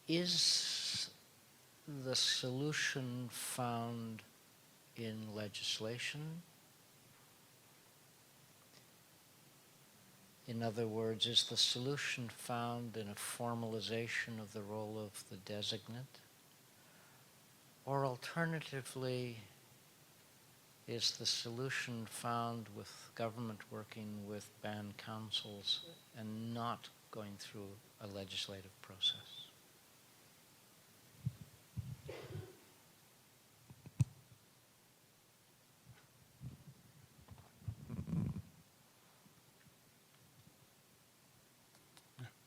Is the solution found in legislation? In other words, is the solution found in a formalization of the role of the designate? Or alternatively, is the solution found with government working with band councils and not going through a legislative process?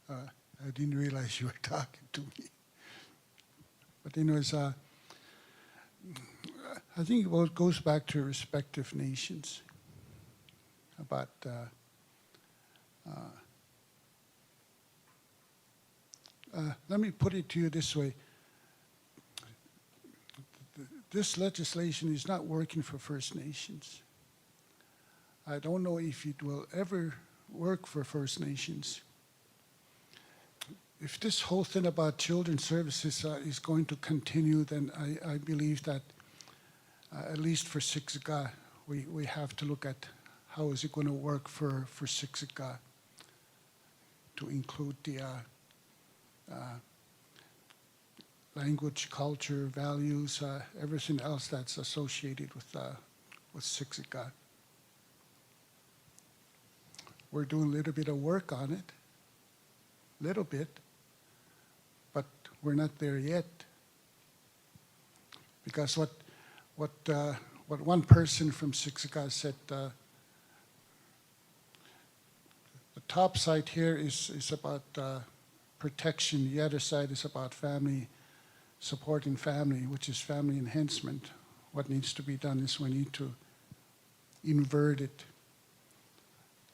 I didn't realize you were talking to me. But anyways, I think it goes back to respective nations about let me put it to you this way. This legislation is not working for First Nations. I don't know if it will ever work for First Nations. If this whole thing about children's services is going to continue, then I believe that at least for Siksika, we have to look at how is it going to work for Siksika to include the language, culture, values, everything else that's associated with Siksika. We're doing a little bit of work on it, little bit, but we're not there yet. Because what one person from Siksika said, the top side here is about protection. The other side is about family, supporting family, which is family enhancement. What needs to be done is we need to invert it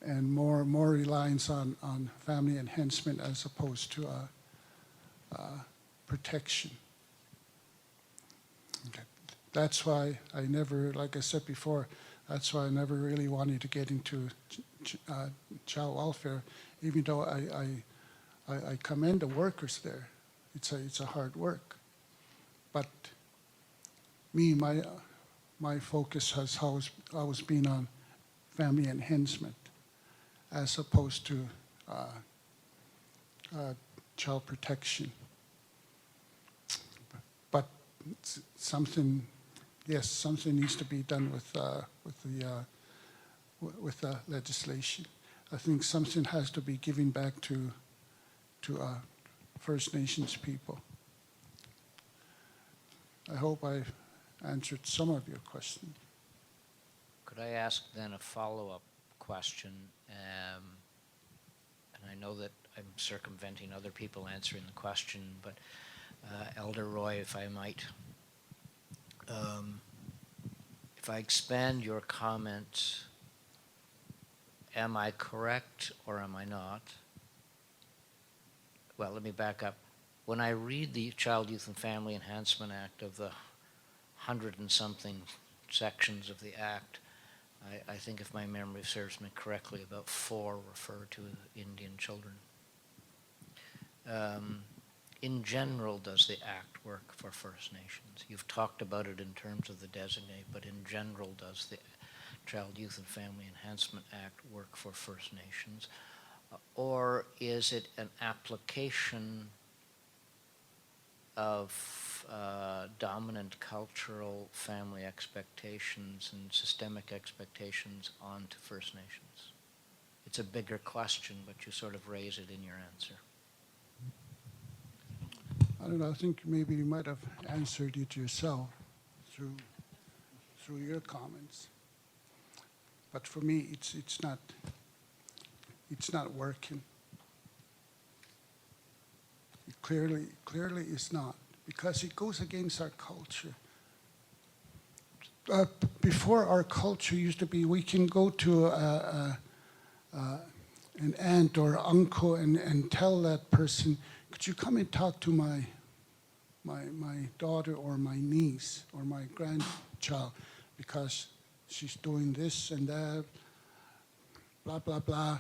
and more reliance on family enhancement as opposed to protection. Okay. That's why I never, like I said before, that's why I never really wanted to get into child welfare, even though I commend the workers there. It's a hard work. But me, my focus has always been on family enhancement as opposed to child protection. But something needs to be done with the legislation. I think something has to be given back to First Nations people. I hope I've answered some of your questions. Could I ask then a follow-up question? And I know that I'm circumventing other people answering the question, but Elder Roy, if I might, if I expand your comment, am I correct or am I not? Well, let me back up. When I read the Child, Youth and Family Enhancement Act, of the 100 and something sections of the Act, I think if my memory serves me correctly, about 4 refer to Indian children. In general, does the Act work for First Nations? You've talked about it in terms of the designate, but in general, does the Child, Youth and Family Enhancement Act work for First Nations? Or is it an application of dominant cultural family expectations and systemic expectations onto First Nations? It's a bigger question, but you sort of raise it in your answer. I don't know, I think maybe you might have answered it yourself through your comments. But for me, it's not working. It clearly is not, because it goes against our culture. Before, our culture used to be, we can go to an aunt or uncle and tell that person, could you come and talk to my daughter or my niece or my grandchild, because she's doing this and that, blah, blah, blah.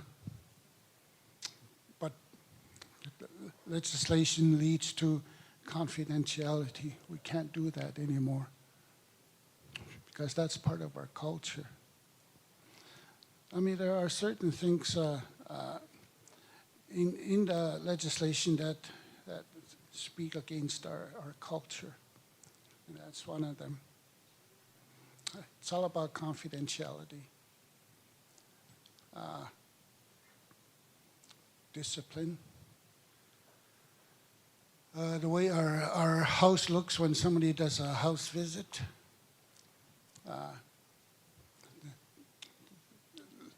But legislation leads to confidentiality. We can't do that anymore because that's part of our culture. I mean, there are certain things in the legislation that speak against our culture, and that's one of them. It's all about confidentiality, discipline. The way our house looks when somebody does a house visit.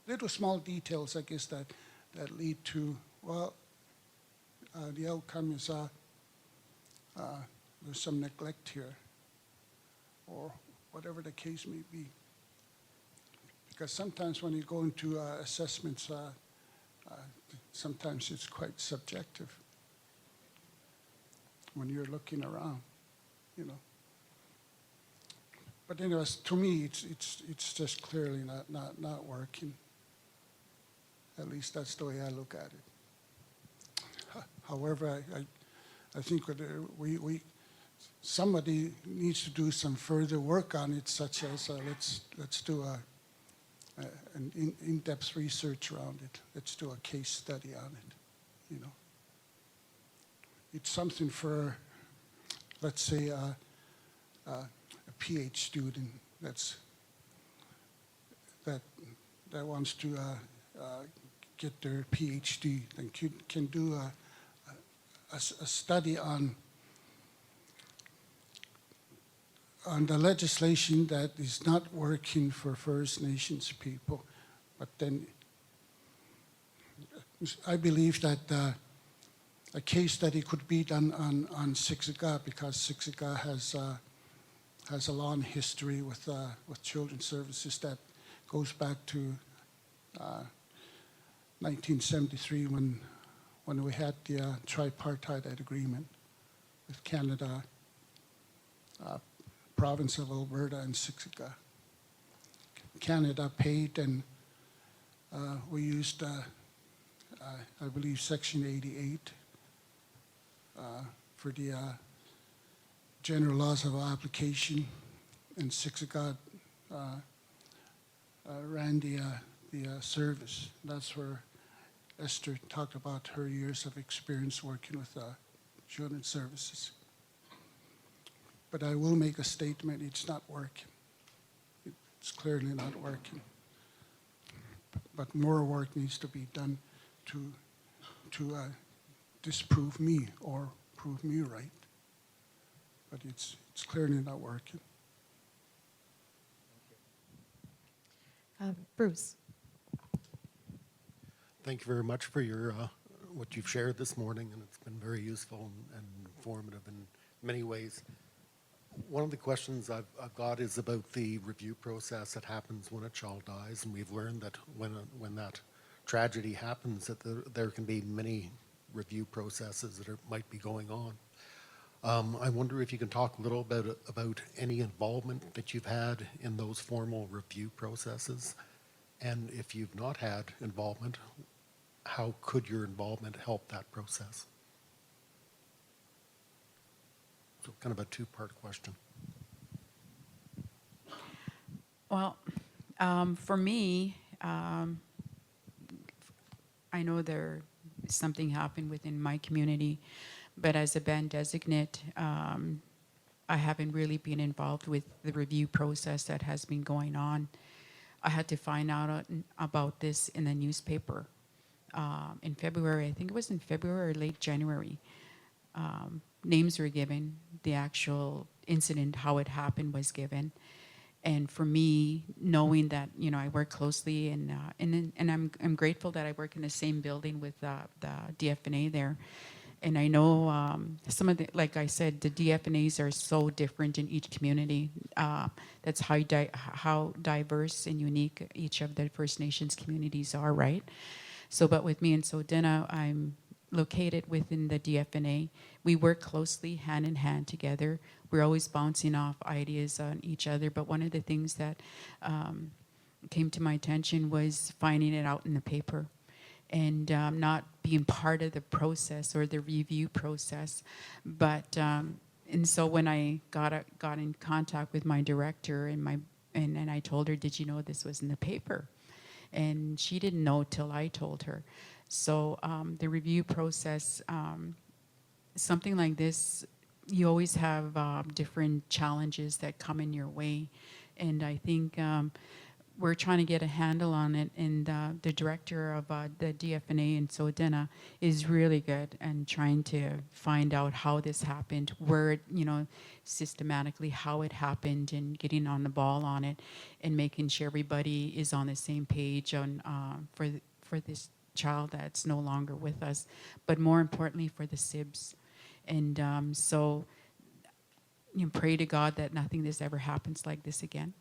Little small details, I guess, that lead to, well, the outcome is there's some neglect here, or whatever the case may be. Because sometimes when you go into assessments, sometimes it's quite subjective when you're looking around, you know. But anyways, to me, it's just clearly not working. At least that's the way I look at it. However, I think somebody needs to do some further work on it, such as let's do an in-depth research around it. Let's do a case study on it. You know, it's something for, let's say, a PhD student that wants to get their PhD and can do a study on the legislation that is not working for First Nations people. But then I believe that a case study could be done on Siksika, because Siksika has a long history with children's services that goes back to 1973 when we had the tripartite agreement with Canada, province of Alberta, and Siksika. Canada paid, and we used, I believe, Section 88 for the general laws of application, and Siksika ran the service. That's where Esther talked about her years of experience working with children's services. But I will make a statement, it's not working. It's clearly not working. But more work needs to be done to disprove me or prove me right. But it's clearly not working. Bruce. Thank you very much for your what you've shared this morning, and it's been very useful and informative in many ways. One of the questions I've got is about the review process that happens when a child dies, and we've learned that when that tragedy happens, that there can be many review processes that might be going on. I wonder if you can talk a little about any involvement that you've had in those formal review processes, and if you've not had involvement, how could your involvement help that process? So kind of a two-part question. Well, for me, I know something happened within my community, but as a band designate, I haven't really been involved with the review process that has been going on. I had to find out about this in the newspaper in February. I think it was in February or late January. Names were given, the actual incident, how it happened was given. And for me, knowing that, you know, I work closely and I'm grateful that I work in the same building with the DFNA there. And I know some of the, like I said, the DFNAs are so different in each community. That's how diverse and unique each of the First Nations communities are, right? So, but with me in Sodena, I'm located within the DFNA. We work closely, hand in hand together. We're always bouncing off ideas on each other. But one of the things that came to my attention was finding it out in the paper. And not being part of the process or the review process. But and so when I got in contact with my director and I told her, did you know this was in the paper? And she didn't know till I told her. So the review process, something like this, you always have different challenges that come in your way. And I think we're trying to get a handle on it. And the director of the DFNA in Sodena is really good and trying to find out how this happened, where, systematically how it happened, and getting on the ball on it and making sure everybody is on the same page on for this child that's no longer with us, but more importantly for the SIBs. And so pray to God that nothing this ever happens like this again.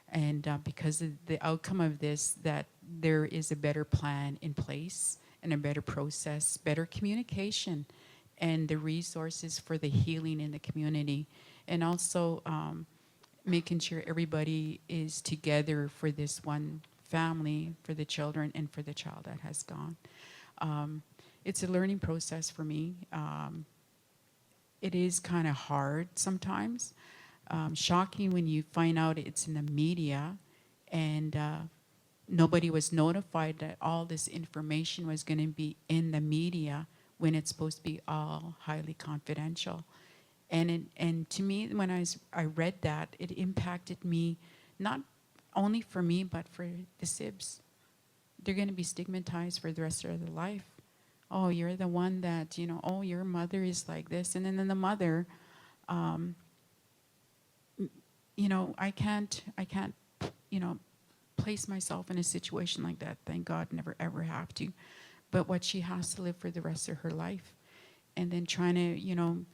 And because of the outcome of this, that there is a better plan in place and a better process, better communication, and the resources for the healing in the community. And also making sure everybody is together for this one family, for the children, and for the child that has gone. It's a learning process for me. It is kind of hard sometimes. Shocking when you find out it's in the media and nobody was notified that all this information was going to be in the media when it's supposed to be all highly confidential. And to me, when I read that, it impacted me, not only for me, but for the SIBs. They're going to be stigmatized for the rest of their life. Oh, you're the one that, oh, your mother is like this. And then the mother, I can't, place myself in a situation like that. Thank God, never ever have to. But what she has to live for the rest of her life. And then trying to,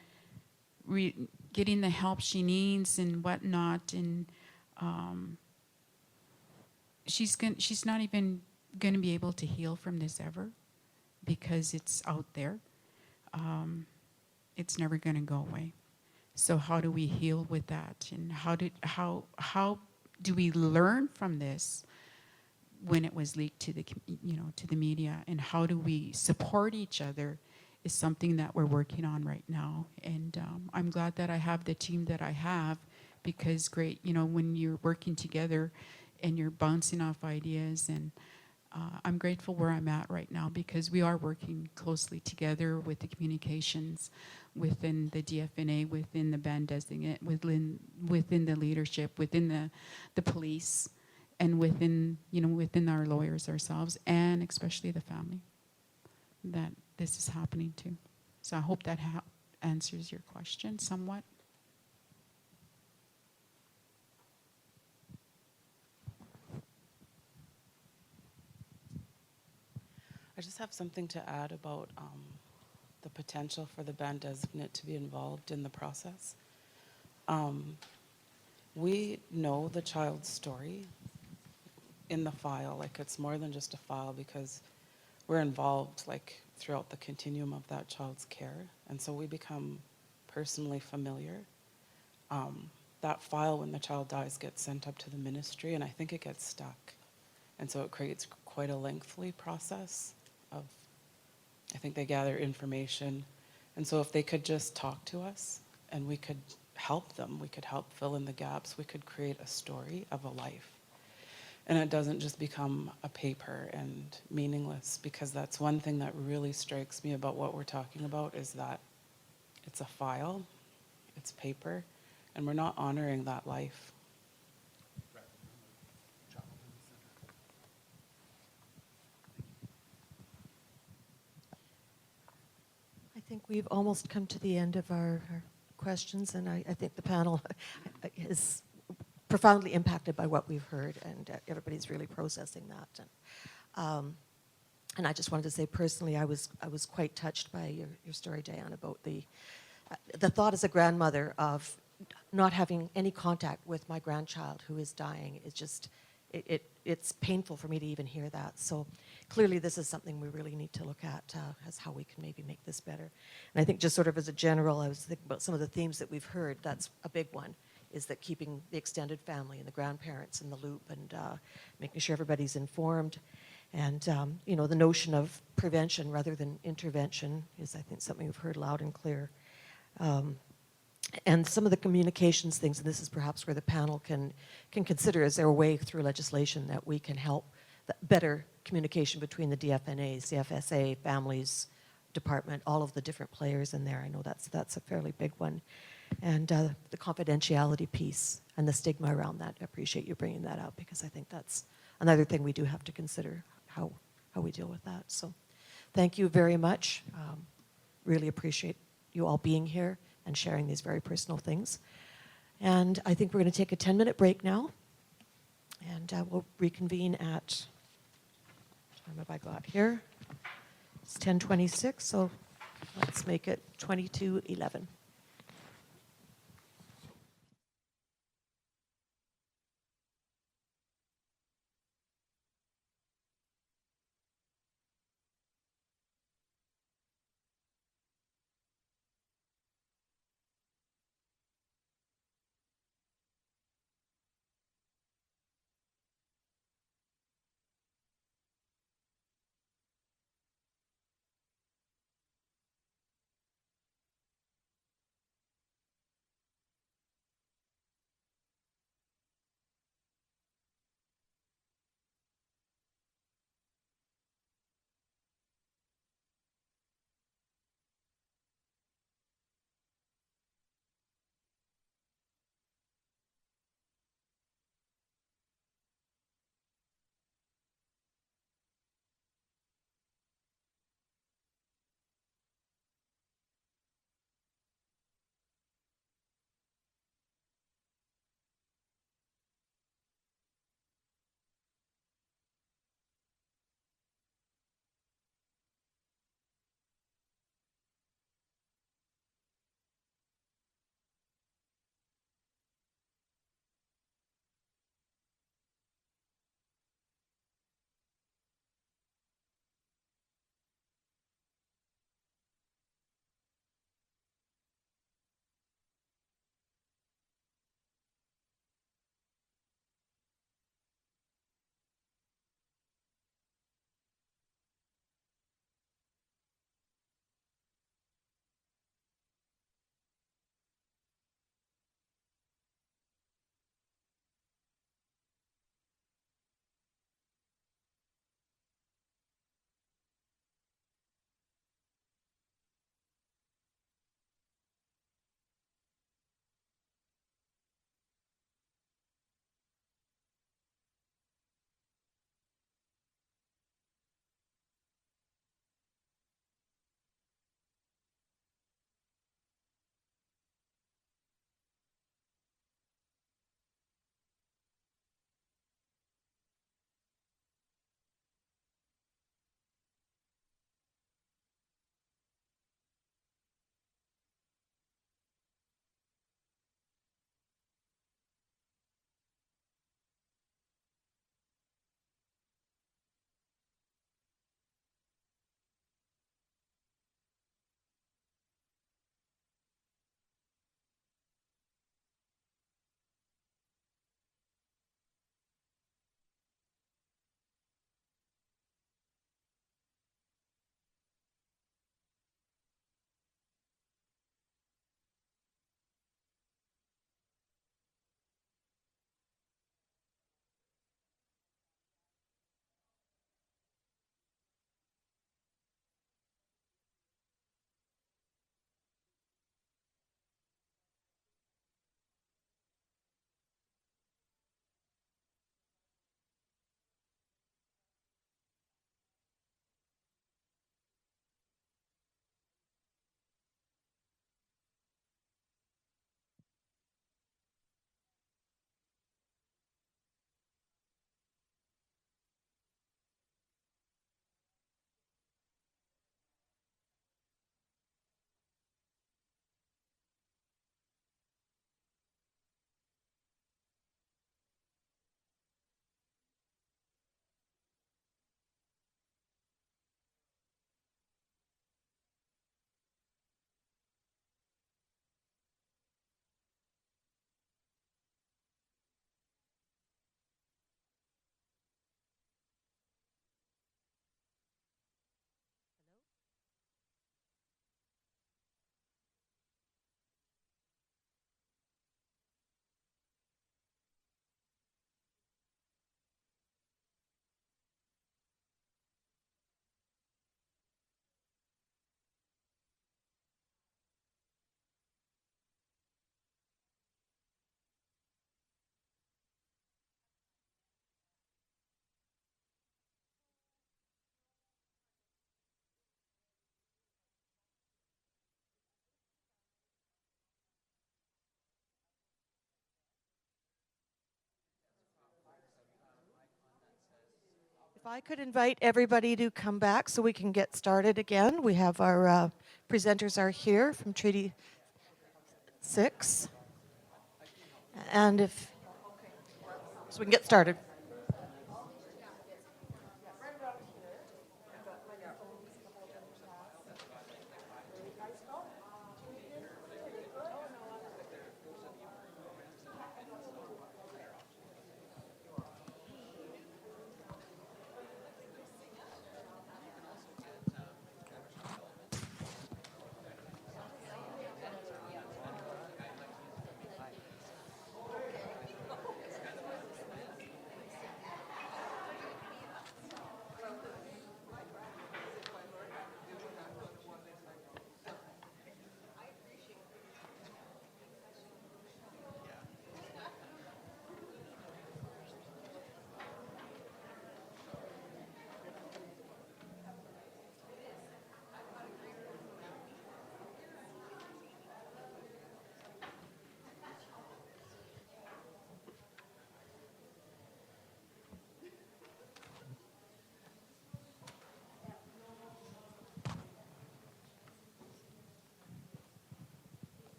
getting the help she needs and whatnot. And she's not even going to be able to heal from this ever, because it's out there. It's never going to go away. So how do we heal with that? And how do we learn from this when it was leaked to the media? And how do we support each other is something that we're working on right now. And I'm glad that I have the team that I have, because when you're working together and you're bouncing off ideas, and I'm grateful where I'm at right now, because we are working closely together with the communications within the DFNA, within the band designate, within the leadership, within the police, and within our lawyers ourselves, and especially the family that this is happening to. So I hope that answers your question somewhat. I just have something to add about the potential for the band designate to be involved in the process. We know the child's story in the file. Like, it's more than just a file, because we're involved throughout the continuum of that child's care. And so we become personally familiar. That file, when the child dies, gets sent up to the ministry, and I think it gets stuck. And so it creates quite a lengthy process of, I think they gather information. And so if they could just talk to us and we could help them, we could help fill in the gaps, we could create a story of a life. And it doesn't just become a paper and meaningless, because that's one thing that really strikes me about what we're talking about, is that it's a file, it's paper, and we're not honoring that life. I think we've almost come to the end of our questions, and I think the panel is profoundly impacted by what we've heard, and everybody's really processing that. And I just wanted to say personally, I was quite touched by your story, Diane, about the thought as a grandmother of not having any contact with my grandchild who is dying. It's just, it's painful for me to even hear that. So clearly this is something we really need to look at as how we can maybe make this better. And I think just sort of as a general, I was thinking about some of the themes that we've heard. That's a big one, is that keeping the extended family and the grandparents in the loop, and making sure everybody's informed. And, you know, the notion of prevention rather than intervention is, I think, something we've heard loud and clear. And some of the communications things, and this is perhaps where the panel can consider, is there a way through legislation that we can help better communication between the DFNAs, the FSA, families, department, all of the different players in there. I know that's a fairly big one. And the confidentiality piece and the stigma around that. I appreciate you bringing that up because I think that's another thing we do have to consider, how we deal with that. So thank you very much. Really appreciate you all being here and sharing these very personal things. And I think we're going to take a 10-minute break now. And we'll reconvene at, what time have I got here? It's 10:26, so let's make it 22:11. If I could invite everybody to come back so we can get started again. We have our presenters are here from Treaty 6. And if, so we can get started.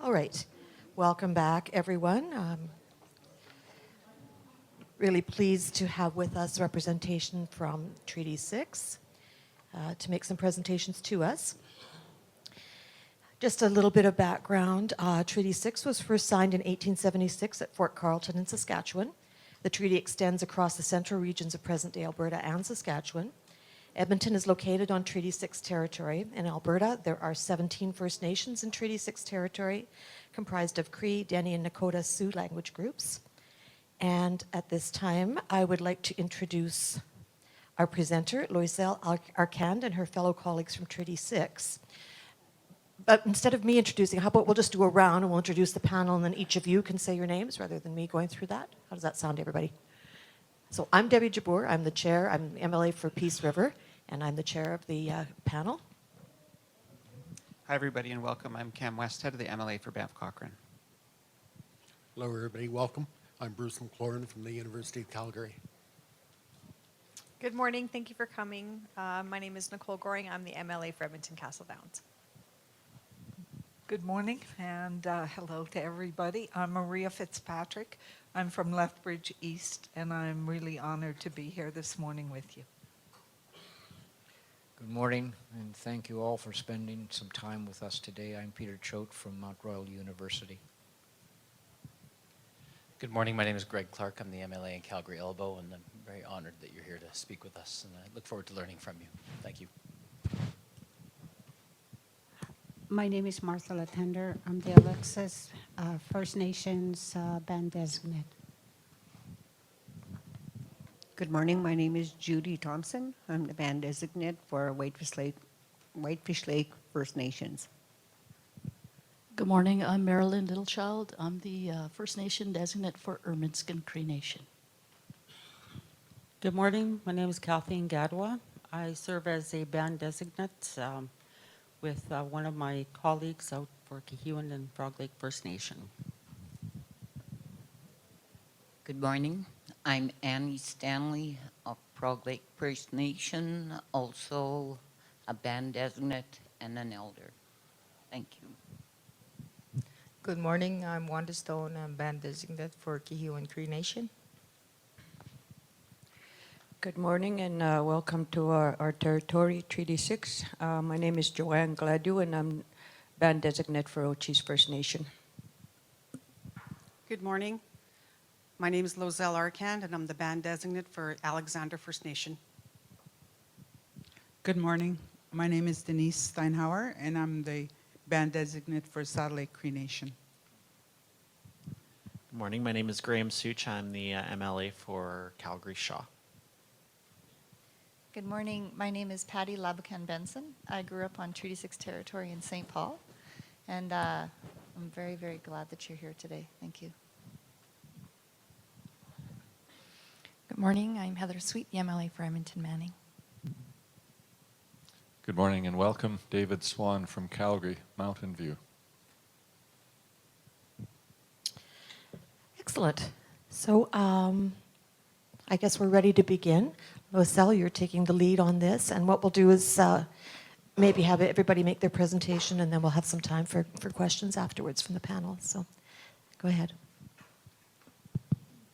All right. Welcome back, everyone. Really pleased to have with us representation from Treaty 6 to make some presentations to us. Just a little bit of background. Treaty 6 was first signed in 1876 at Fort Carlton in Saskatchewan. The treaty extends across the central regions of present-day Alberta and Saskatchewan. Edmonton is located on Treaty 6 territory. In Alberta, there are 17 First Nations in Treaty 6 territory, comprised of Cree, Dene, and Nakota Sioux language groups. And at this time, I would like to introduce our presenter, Loiselle Arcand, and her fellow colleagues from Treaty 6. But instead of me introducing, how about we'll just do a round and we'll introduce the panel and then each of you can say your names rather than me going through that. How does that sound, everybody? So I'm Debbie Jabour. I'm the chair. I'm MLA for Peace River, and I'm the chair of the panel. Hi, everybody, and welcome. I'm Cam Westhead of the MLA for Banff Cochrane. Hello, everybody. Welcome. I'm Bruce McLaurin from the University of Calgary. Good morning. Thank you for coming. My name is Nicole Goring. I'm the MLA for Edmonton Castle Downs. Good morning and hello to everybody. I'm Maria Fitzpatrick. I'm from Lethbridge East and I'm really honored to be here this morning with you. Good morning, and thank you all for spending some time with us today. I'm Peter Choate from Mount Royal University. Good morning. My name is Greg Clark. I'm the MLA in Calgary Elbow, and I'm very honored that you're here to speak with us, and I look forward to learning from you. Thank you. My name is Martha Latender. I'm the Alexis First Nations band designate. Good morning. My name is Judy Thompson. I'm the band designate for Whitefish Lake First Nations. Good morning. I'm Marilyn Littlechild. I'm the First Nation designate for Erminskin Cree Nation. Good morning. My name is Kathleen Gadwa. I serve as a band designate with one of my colleagues out for Kihiwan and Frog Lake First Nation. Good morning. I'm Annie Stanley of Frog Lake First Nation, also a band designate and an elder. Thank you. Good morning. I'm Wanda Stone. I'm band designate for Kihiwan Cree Nation. Good morning and welcome to our territory, Treaty 6. My name is Joanne Gladu and I'm band designate for Ochis First Nation. Good morning. My name is Lozelle Arcand and I'm the band designate for Alexander First Nation. Good morning. My name is Denise Steinhauer and I'm the band designate for Saddle Lake Cree Nation. Good morning. My name is Graham Such. I'm the MLA for Calgary Shaw. Good morning. My name is Patty Labucan Benson. I grew up on Treaty 6 territory in St. Paul, and I'm very, very glad that you're here today. Thank you. Good morning. I'm Heather Sweet, the MLA for Edmonton Manning. Good morning and welcome. David Swan from Calgary, Mountain View. Excellent. So I guess we're ready to begin. Lozelle, you're taking the lead on this, and what we'll do is maybe have everybody make their presentation, and then we'll have some time for questions afterwards from the panel. So go ahead.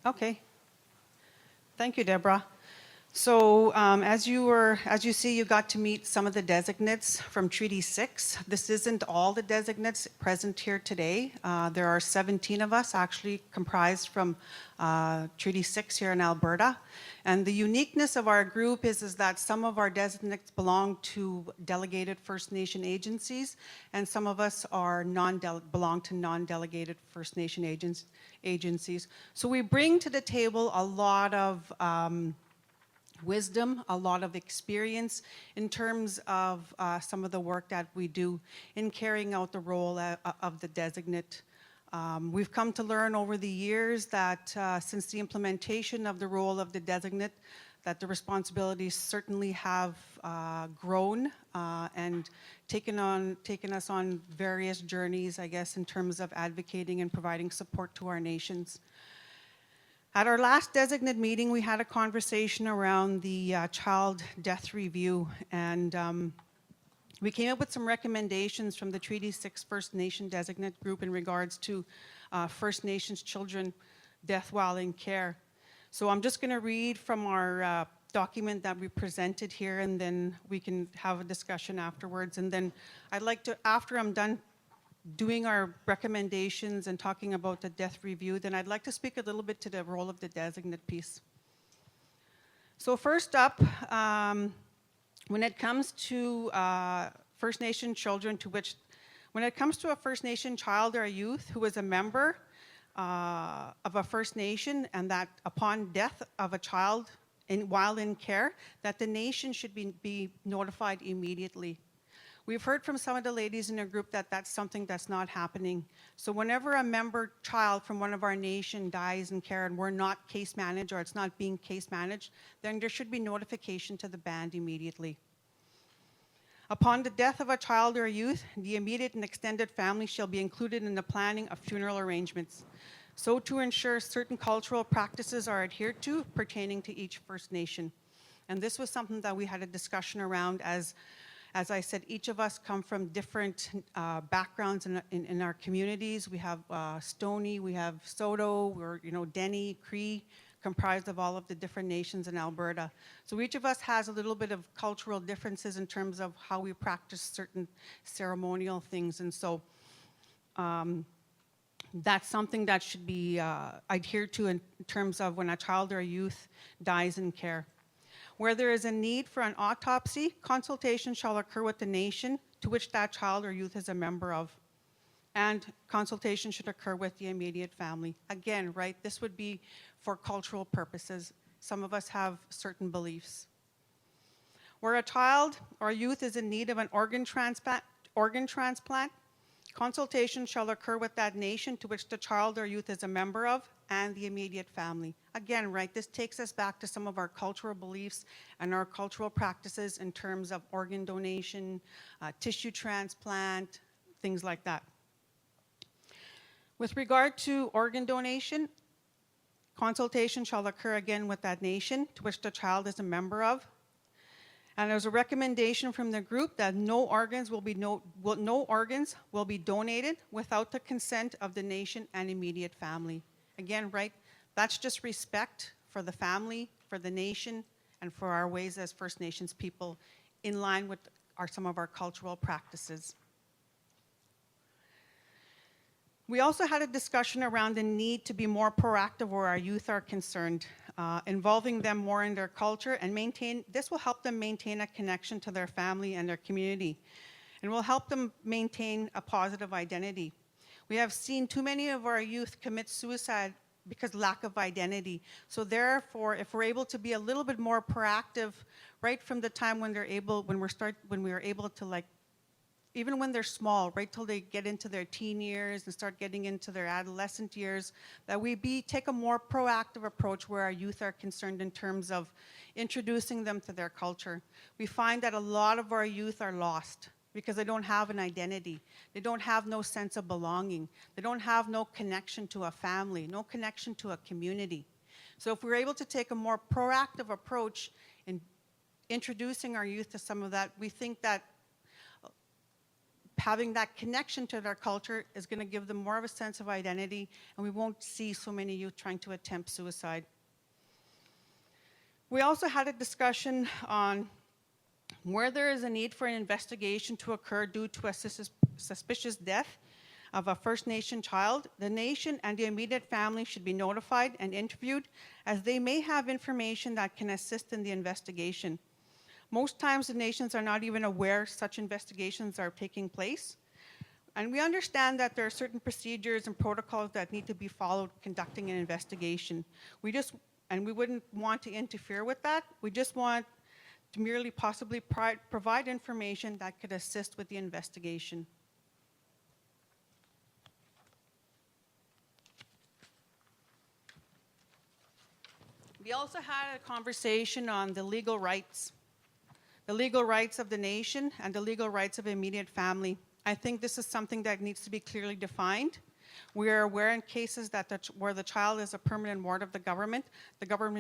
Okay. Thank you, Deborah. So as you see, you got to meet some of the designates from Treaty 6. This isn't all the designates present here today. There are 17 of us actually comprised from Treaty 6 here in Alberta. And the uniqueness of our group is that some of our designates belong to delegated First Nation agencies, and some of us are belong to non-delegated First Nation agencies. So we bring to the table a lot of wisdom, a lot of experience in terms of some of the work that we do in carrying out the role of the designate. We've come to learn over the years that since the implementation of the role of the designate, that the responsibilities certainly have grown and taken us on various journeys, I guess, in terms of advocating and providing support to our nations. At our last designate meeting, we had a conversation around the child death review, and we came up with some recommendations from the Treaty 6 First Nation designate group in regards to First Nations children death while in care. So I'm just going to read from our document that we presented here, and then we can have a discussion afterwards. And then I'd like to, after I'm done doing our recommendations and talking about the death review, then I'd like to speak a little bit to the role of the designate piece. So first up, when it comes to First Nation children when it comes to a First Nation child or a youth who is a member of a First Nation, and that upon death of a child while in care, that the nation should be notified immediately. We've heard from some of the ladies in our group that that's something that's not happening. So whenever a member child from one of our nation dies in care and we're not case managed, or it's not being case managed, then there should be notification to the band immediately. Upon the death of a child or a youth, the immediate and extended family shall be included in the planning of funeral arrangements, so to ensure certain cultural practices are adhered to pertaining to each First Nation. And this was something that we had a discussion around. As I said, each of us come from different backgrounds in our communities. We have Stoney, we have Soto, we're Denny, Cree, comprised of all of the different nations in Alberta. So each of us has a little bit of cultural differences in terms of how we practice certain ceremonial things. And so that's something that should be adhered to in terms of when a child or a youth dies in care. Where there is a need for an autopsy, consultation shall occur with the nation to which that child or youth is a member of. And consultation should occur with the immediate family. Again, right, this would be for cultural purposes. Some of us have certain beliefs. Where a child or a youth is in need of an organ transplant, consultation shall occur with that nation to which the child or youth is a member of, and the immediate family. Again, right, this takes us back to some of our cultural beliefs and our cultural practices in terms of organ donation, tissue transplant, things like that. With regard to organ donation, consultation shall occur again with that nation to which the child is a member of. And there's a recommendation from the group that no organs will be donated without the consent of the nation and immediate family. Again, right, that's just respect for the family, for the nation, and for our ways as First Nations people in line with some of our cultural practices. We also had a discussion around the need to be more proactive where our youth are concerned, involving them more in their culture and this will help them maintain a connection to their family and their community, and will help them maintain a positive identity. We have seen too many of our youth commit suicide because lack of identity. So therefore, if we're able to be a little bit more proactive right from the time when we are able to, like, even when they're small, right till they get into their teen years and start getting into their adolescent years, that we take a more proactive approach where our youth are concerned in terms of introducing them to their culture. We find that a lot of our youth are lost because they don't have an identity. They don't have no sense of belonging. They don't have no connection to a family, no connection to a community. So if we're able to take a more proactive approach in introducing our youth to some of that, we think that having that connection to their culture is going to give them more of a sense of identity, and we won't see so many youth trying to attempt suicide. We also had a discussion on where there is a need for an investigation to occur due to a suspicious death of a First Nation child. The nation and the immediate family should be notified and interviewed, as they may have information that can assist in the investigation. Most times the nations are not even aware such investigations are taking place. And we understand that there are certain procedures and protocols that need to be followed conducting an investigation. We wouldn't want to interfere with that. We just want to merely possibly provide information that could assist with the investigation. We also had a conversation on the legal rights of the nation and the legal rights of immediate family. I think this is something that needs to be clearly defined. We are aware in cases that where the child is a permanent ward of the government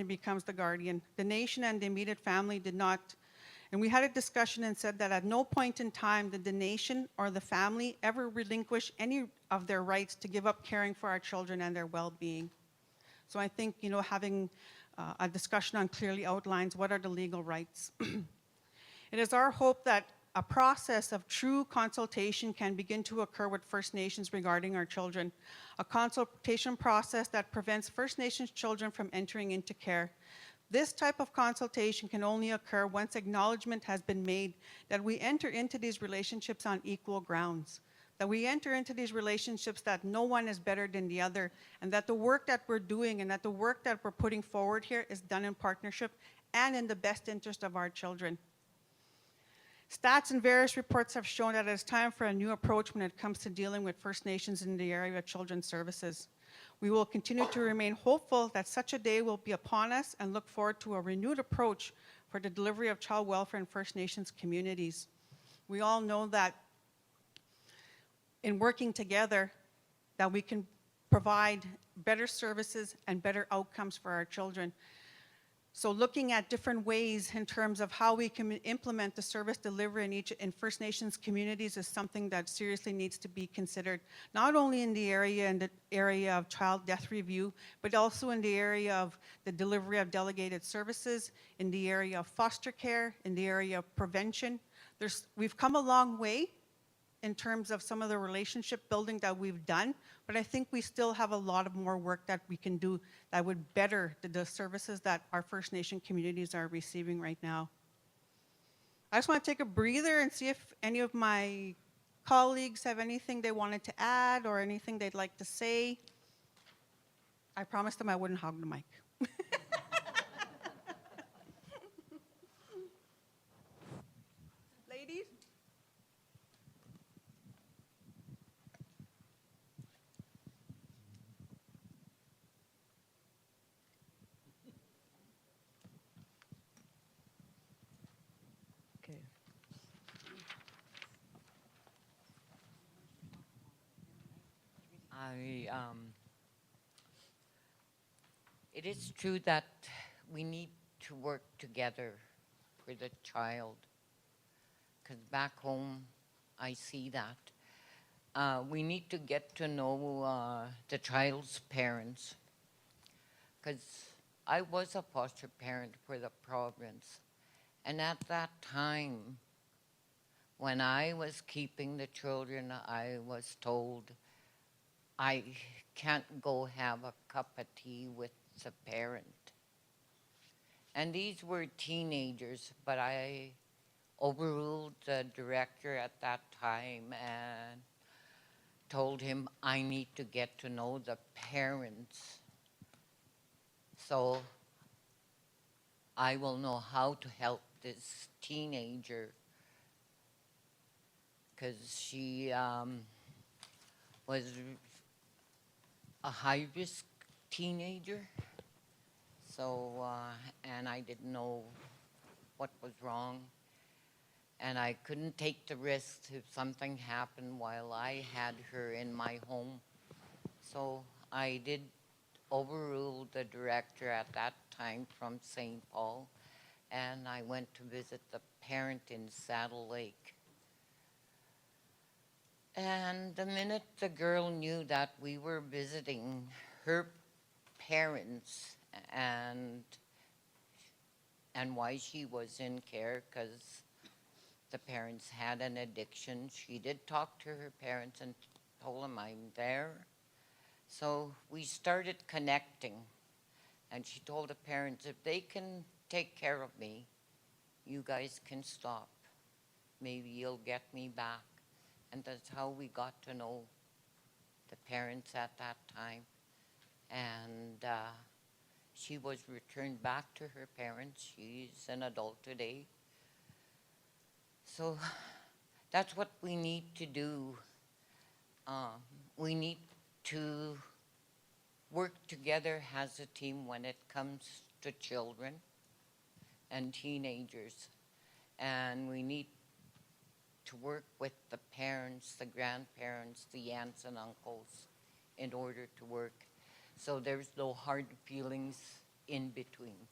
becomes the guardian. The nation and the immediate family did not, and we had a discussion and said that at no point in time did the nation or the family ever relinquish any of their rights to give up caring for our children and their well-being. So I think, having a discussion on clearly outlines what are the legal rights. It is our hope that a process of true consultation can begin to occur with First Nations regarding our children, a consultation process that prevents First Nations children from entering into care. This type of consultation can only occur once acknowledgement has been made that we enter into these relationships on equal grounds, that we enter into these relationships that no one is better than the other, and that the work that we're doing and that the work that we're putting forward here is done in partnership and in the best interest of our children. Stats and various reports have shown that it is time for a new approach when it comes to dealing with First Nations in the area of children's services. We will continue to remain hopeful that such a day will be upon us and look forward to a renewed approach for the delivery of child welfare in First Nations communities. We all know that in working together, that we can provide better services and better outcomes for our children. So looking at different ways in terms of how we can implement the service delivery in First Nations communities is something that seriously needs to be considered, not only in the area of child death review, but also in the area of the delivery of delegated services, in the area of foster care, in the area of prevention. We've come a long way in terms of some of the relationship building that we've done, but I think we still have a lot of more work that we can do that would better the services that our First Nation communities are receiving right now. I just want to take a breather and see if any of my colleagues have anything they wanted to add or anything they'd like to say. I promised them I wouldn't hog the mic. Ladies? It is true that we need to work together for the child, because back home I see that. We need to get to know the child's parents, because I was a foster parent for the province, and at that time, when I was keeping the children, I was told I can't go have a cup of tea with the parent. And these were teenagers, but I overruled the director at that time and told him I need to get to know the parents so I will know how to help this teenager, because she was a high-risk teenager. So, and I didn't know what was wrong. And I couldn't take the risk if something happened while I had her in my home. So I did overrule the director at that time from St. Paul, and I went to visit the parent in Saddle Lake. And the minute the girl knew that we were visiting her parents and why she was in care, because the parents had an addiction, she did talk to her parents and told them I'm there. So we started connecting, and she told the parents, if they can take care of me, you guys can stop. Maybe you'll get me back. And that's how we got to know the parents at that time. And she was returned back to her parents. She's an adult today. So that's what we need to do. We need to work together as a team when it comes to children and teenagers. And we need to work with the parents, the grandparents, the aunts and uncles in order to work. So there's no hard feelings in between.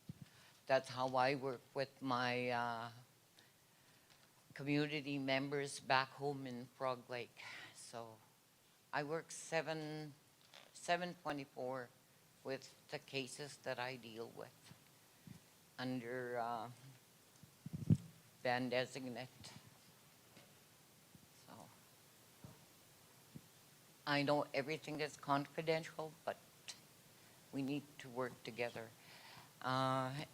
That's how I work with my community members back home in Frog Lake. So I work 7/24 with the cases that I deal with under band designate. So I know everything is confidential, but we need to work together.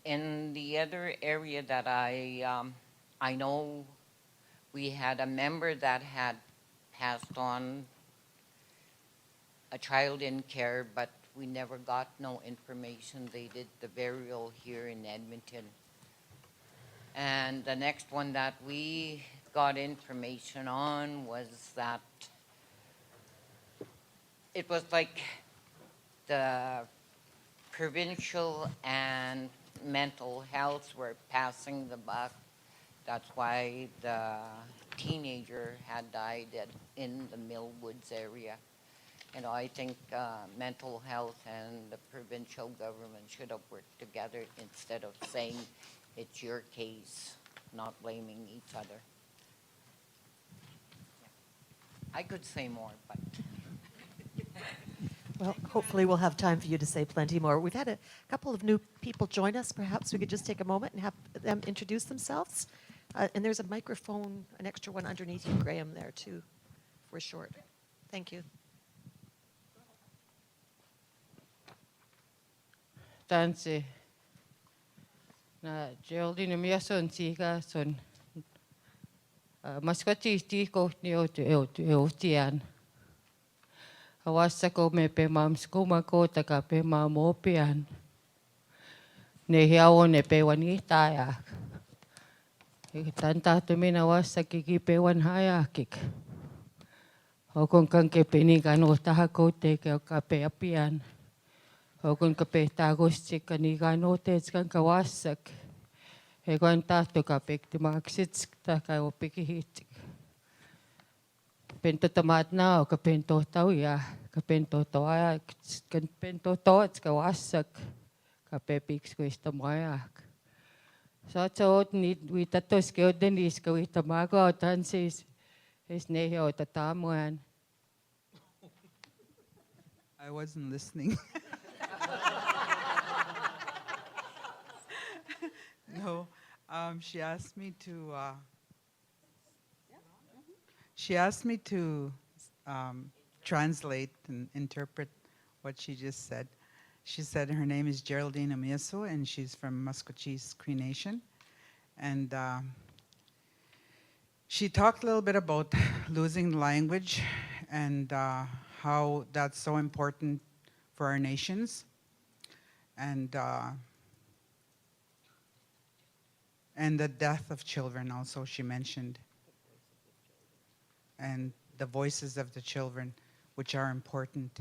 In the other area that I know we had a member that had passed on, a child in care, but we never got no information. They did the burial here in Edmonton. And the next one that we got information on was that it was like the provincial and mental health were passing the buck. That's why the teenager had died in the Millwoods area. You know, I think mental health and the provincial government should have worked together instead of saying it's your case, not blaming each other. I could say more, but... Well, hopefully we'll have time for you to say plenty more. We've had a couple of new people join us. Perhaps we could just take a moment and have them introduce themselves. And there's a microphone, an extra one underneath you, Graham, there too, if we're short. Thank you. Tansi na Geraldine Miason Tika son maskati tiko ni o tian. Awasa ko me pe mam skuma ko taka pe mam opian. Ne hiao ne pe wani taya. Tanta tu mina wasa ki pe wan haya kik. O kon kan ke pe ni kano taha ko te ke ka pe apian. O kun ka pe tagos chika ni gano te kan ka wasak. E kon tato ka pe te maksits ta ka o pe ki hitik. Pe pento tamat na o ka pento tau ya ka pento toa ka pento toa ka wasak ka pepix ko istamayak. So at ni wita tos ke odenis ka wita mago tansis is neho tatamuan. I wasn't listening. No, she asked me to. She asked me to translate and interpret what she just said. She said her name is Geraldine Amiaso, and she's from Musqueam Cree Nation. And she talked a little bit about losing language and how that's so important for our nations. And the death of children also she mentioned. And the voices of the children, which are important.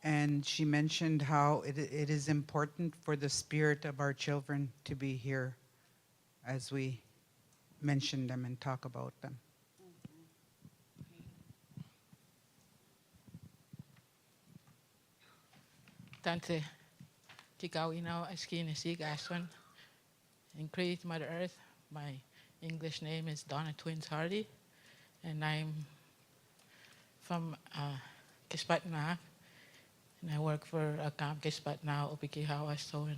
And she mentioned how it is important for the spirit of our children to be here as we mention them and talk about them. Tante, Kikawinaw Askinasig Aswan. In Crete, Mother Earth, my English name is Donna Twins Hardy, and I'm from Kispatna, and I work for Camp Kispatna, Opikihawa, so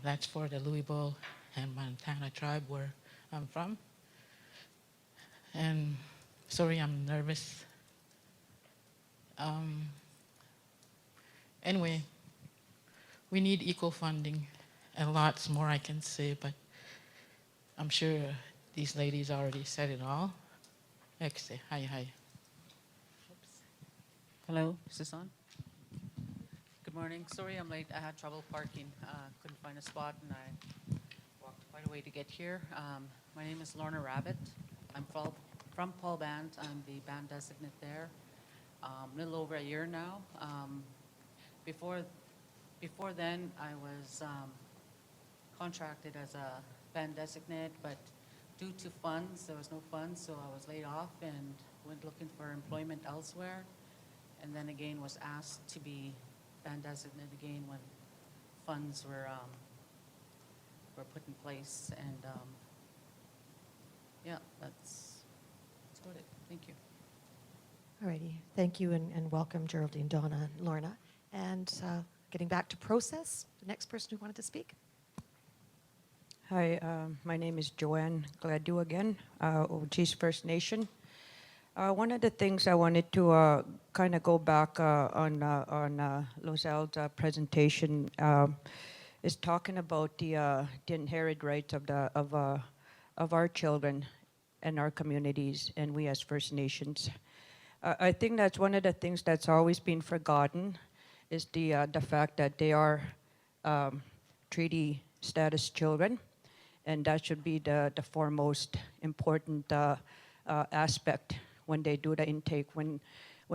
that's for the Louisville and Montana tribe where I'm from. And sorry, I'm nervous. Anyway, we need equal funding, and lots more I can say, but I'm sure these ladies already said it all. Exe, hi. Hello, is this on? Good morning. Sorry I'm late. I had trouble parking. Couldn't find a spot, and I walked quite a way to get here. My name is Lorna Rabbit. I'm from Paul Band. I'm the band designate there. A little over a year now. Before then, I was contracted as a band designate, but due to funds, there was no funds, so I was laid off and went looking for employment elsewhere. And then again was asked to be band designate again when funds were put in place. And yeah, that's about it. Thank you. Alrighty, thank you and welcome Geraldine, Donna, and Lorna. And getting back to process, the next person who wanted to speak. Hi, my name is Joanne Gladu again, OG's First Nation. One of the things I wanted to kind of go back on Lozel's presentation is talking about the inherent rights of our children and our communities and we as First Nations. I think that's one of the things that's always been forgotten is the fact that they are treaty status children, and that should be the foremost important aspect when they do the intake. When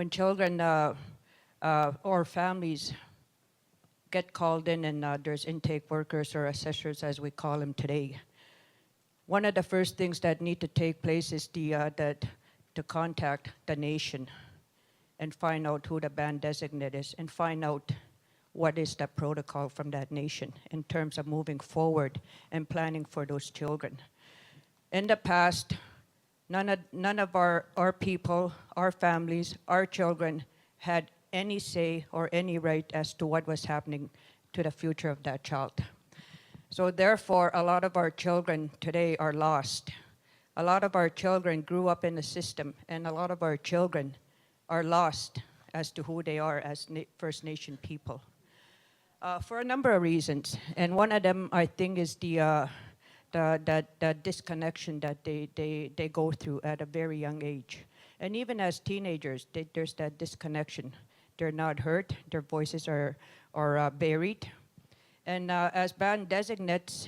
children or families get called in and there's intake workers or assessors as we call them today, one of the first things that need to take place is to contact the nation and find out who the band designate is and find out what is the protocol from that nation in terms of moving forward and planning for those children. In the past, none of our people, our families, our children had any say or any right as to what was happening to the future of that child. So therefore, a lot of our children today are lost. A lot of our children grew up in the system, and a lot of our children are lost as to who they are as First Nation people. For a number of reasons, and one of them I think is the disconnection that they go through at a very young age. And even as teenagers, there's that disconnection. They're not heard, their voices are buried. And as band designates,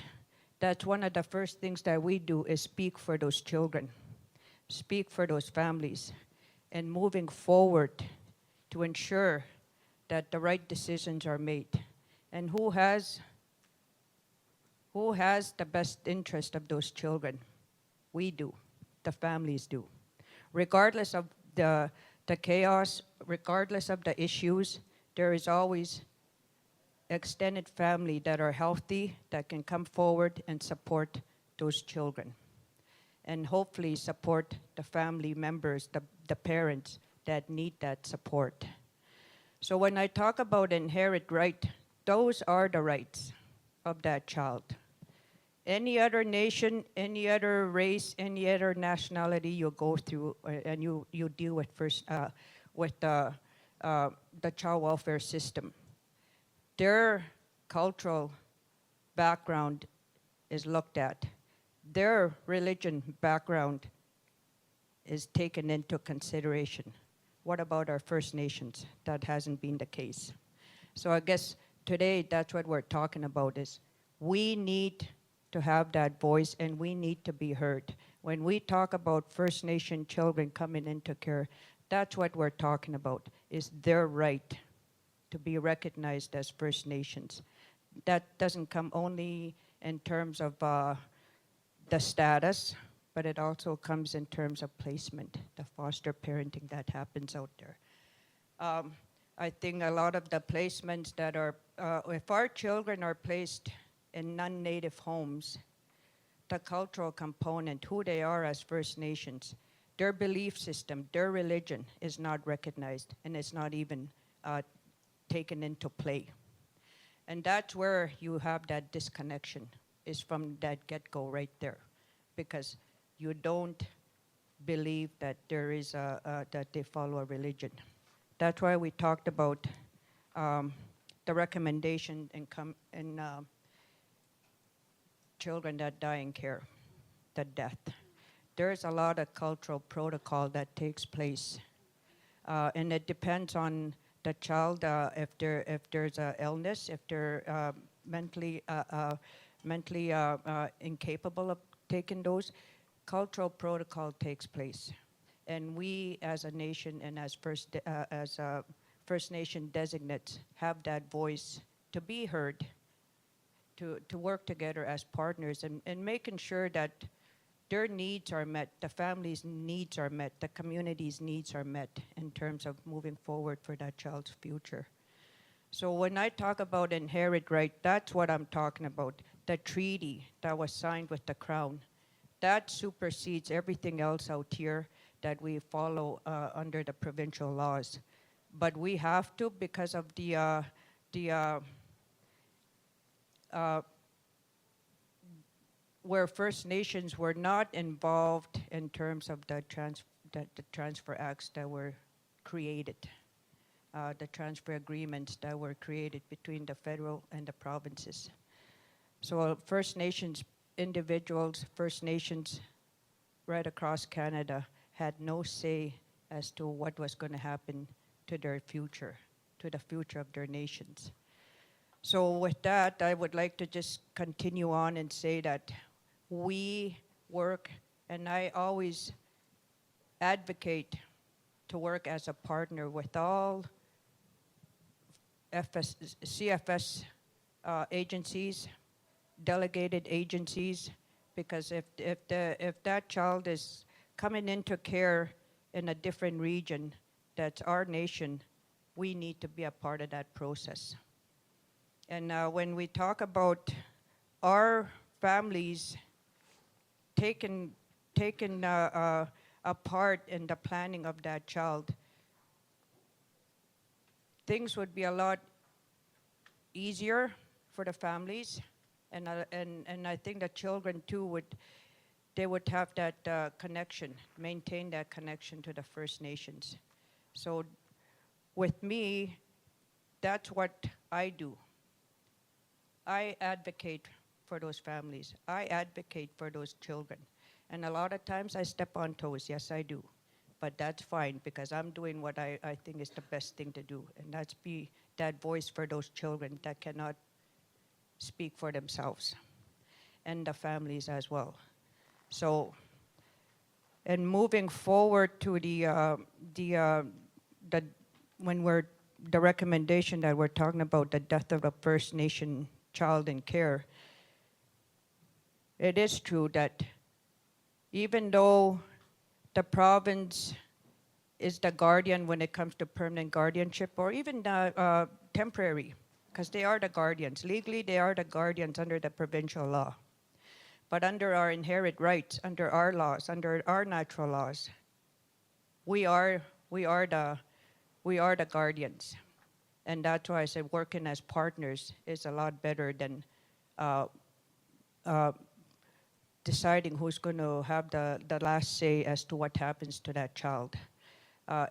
that's one of the first things that we do is speak for those children, speak for those families, and moving forward to ensure that the right decisions are made. And who has the best interest of those children? We do. The families do. Regardless of the chaos, regardless of the issues, there is always extended family that are healthy, that can come forward and support those children. And hopefully support the family members, the parents that need that support. So when I talk about inherent right, those are the rights of that child. Any other nation, any other race, any other nationality you go through and you deal with first with the child welfare system, their cultural background is looked at. Their religion background is taken into consideration. What about our First Nations? That hasn't been the case. So I guess today that's what we're talking about is we need to have that voice and we need to be heard. When we talk about First Nation children coming into care, that's what we're talking about, is their right to be recognized as First Nations. That doesn't come only in terms of the status, but it also comes in terms of placement, the foster parenting that happens out there. I think a lot of the placements that are, if our children are placed in non-native homes, the cultural component, who they are as First Nations, their belief system, their religion is not recognized and it's not even taken into play. And that's where you have that disconnection, is from that get-go right there, because you don't believe that there is that they follow a religion. That's why we talked about the recommendation in children that die in care, the death. There's a lot of cultural protocol that takes place, and it depends on the child if there's an illness, if they're mentally incapable of taking those. Cultural protocol takes place, and we as a nation and as First Nation designates have that voice to be heard, to work together as partners and making sure that their needs are met, the family's needs are met, the community's needs are met in terms of moving forward for that child's future. So when I talk about inherent right, that's what I'm talking about. The treaty that was signed with the Crown, that supersedes everything else out here that we follow under the provincial laws. But we have to, because of where First Nations were not involved in terms of the transfer acts that were created, the transfer agreements that were created between the federal and the provinces. So First Nations individuals, First Nations right across Canada had no say as to what was going to happen to their future, to the future of their nations. So with that, I would like to just continue on and say that we work, and I always advocate to work as a partner with all CFS agencies, delegated agencies, because if that child is coming into care in a different region that's our nation, we need to be a part of that process. And when we talk about our families taking a part in the planning of that child, things would be a lot easier for the families, and I think the children too would have that connection, maintain that connection to the First Nations. So with me, that's what I do. I advocate for those families. I advocate for those children. And a lot of times I step on toes, yes I do. But that's fine, because I'm doing what I think is the best thing to do, and that's be that voice for those children that cannot speak for themselves, and the families as well. So, and moving forward to when we're the recommendation that we're talking about, the death of a First Nation child in care, it is true that even though the province is the guardian when it comes to permanent guardianship or even temporary, because they are the guardians. Legally, they are the guardians under the provincial law. But under our inherent rights, under our laws, under our natural laws, we are the guardians. And that's why I said working as partners is a lot better than deciding who's going to have the last say as to what happens to that child.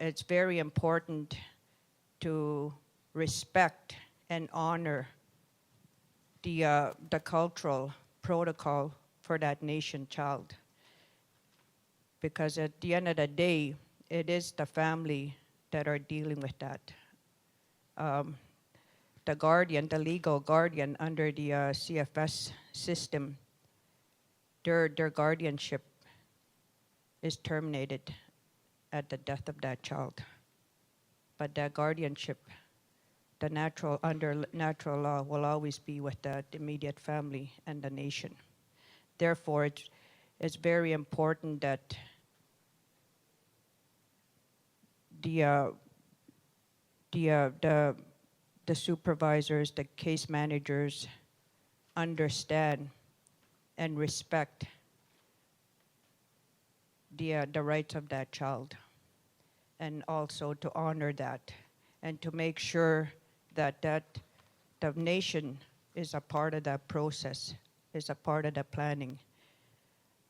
It's very important to respect and honor the cultural protocol for that nation child. Because at the end of the day, it is the family that are dealing with that. The guardian, the legal guardian under the CFS system, their guardianship is terminated at the death of that child. But that guardianship, under natural law, will always be with the immediate family and the nation. Therefore, it's very important that the supervisors, the case managers understand and respect the rights of that child, and also to honor that and to make sure that the nation is a part of that process, is a part of the planning.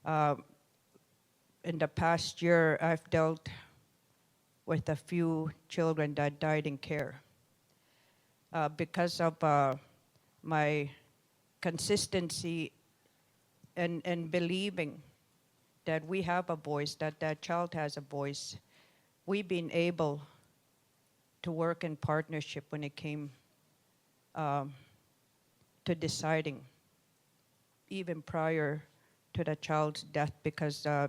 In the past year, I've dealt with a few children that died in care. Because of my consistency and believing that we have a voice, that child has a voice, we've been able to work in partnership when it came to deciding, even prior to the child's death, because the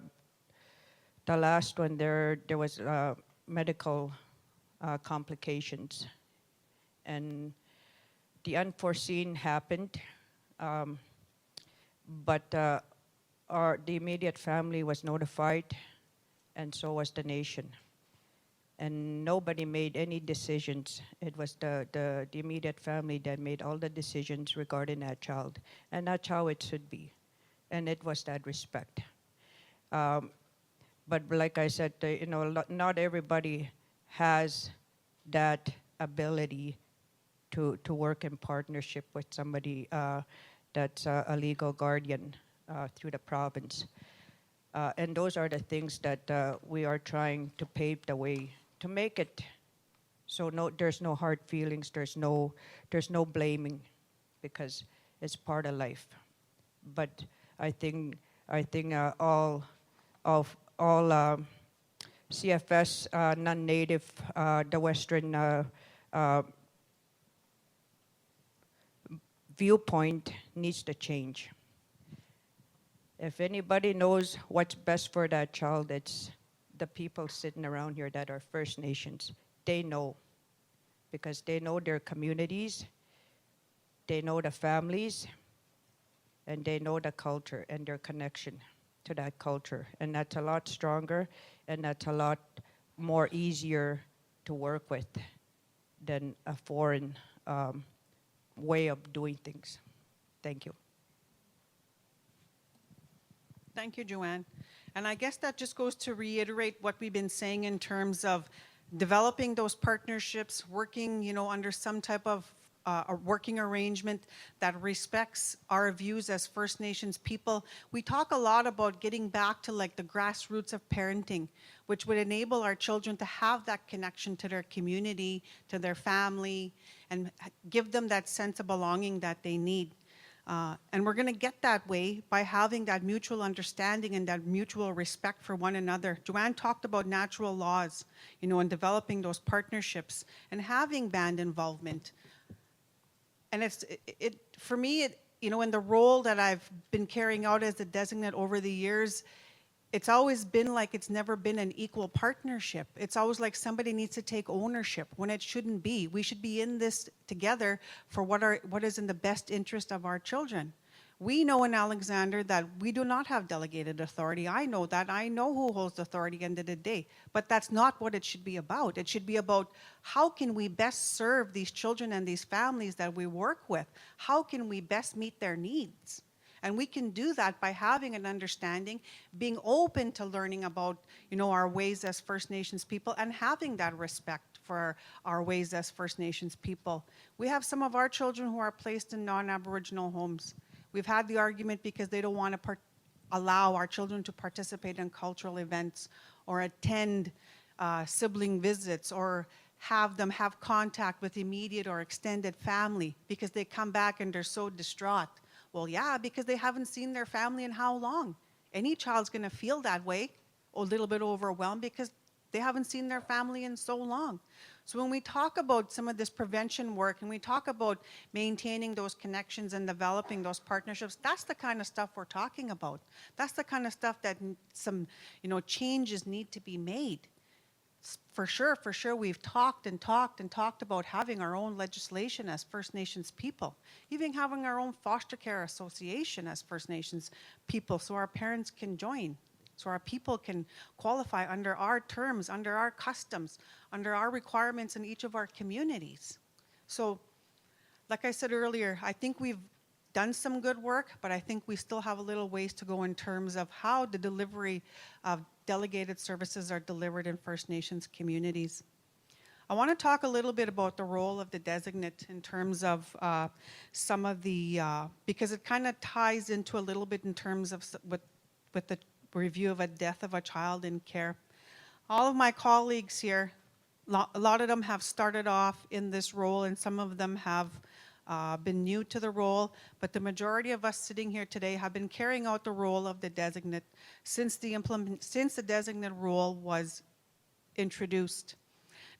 last one, there was medical complications. And the unforeseen happened, but the immediate family was notified, and so was the nation. And nobody made any decisions. It was the immediate family that made all the decisions regarding that child. And that's how it should be. And it was that respect. But like I said, not everybody has that ability to work in partnership with somebody that's a legal guardian through the province. And those are the things that we are trying to pave the way to make it so there's no hard feelings, there's no blaming, because it's part of life. But I think all CFS non-native, the Western viewpoint needs to change. If anybody knows what's best for that child, it's the people sitting around here that are First Nations. They know, because they know their communities, they know the families, and they know the culture and their connection to that culture. And that's a lot stronger, and that's a lot more easier to work with than a foreign way of doing things. Thank you. Thank you, Joanne. And I guess that just goes to reiterate what we've been saying in terms of developing those partnerships, working, under some type of a working arrangement that respects our views as First Nations people. We talk a lot about getting back to like the grassroots of parenting, which would enable our children to have that connection to their community, to their family, and give them that sense of belonging that they need. And we're going to get that way by having that mutual understanding and that mutual respect for one another. Joanne talked about natural laws, and developing those partnerships and having band involvement. And for me, in the role that I've been carrying out as a designate over the years, it's always been like it's never been an equal partnership. It's always like somebody needs to take ownership when it shouldn't be. We should be in this together for what is in the best interest of our children. We know in Alexander that we do not have delegated authority. I know that. I know who holds the authority at the end of the day. But that's not what it should be about. It should be about how can we best serve these children and these families that we work with? How can we best meet their needs? And we can do that by having an understanding, being open to learning about, our ways as First Nations people and having that respect for our ways as First Nations people. We have some of our children who are placed in non-Aboriginal homes. We've had the argument because they don't want to allow our children to participate in cultural events or attend sibling visits or have them have contact with immediate or extended family because they come back and they're so distraught. Well, yeah, because they haven't seen their family in how long? Any child's going to feel that way, a little bit overwhelmed because they haven't seen their family in so long. So when we talk about some of this prevention work and we talk about maintaining those connections and developing those partnerships, that's the kind of stuff we're talking about. That's the kind of stuff that some, changes need to be made. For sure, we've talked about having our own legislation as First Nations people, even having our own foster care association as First Nations people so our parents can join, so our people can qualify under our terms, under our customs, under our requirements in each of our communities. So, like I said earlier, I think we've done some good work, but I think we still have a little ways to go in terms of how the delivery of delegated services are delivered in First Nations communities. I want to talk a little bit about the role of the designate in terms of some of the, because it kind of ties into a little bit in terms of with the review of a death of a child in care. All of my colleagues here, a lot of them have started off in this role and some of them have been new to the role, but the majority of us sitting here today have been carrying out the role of the designate since the designate role was introduced.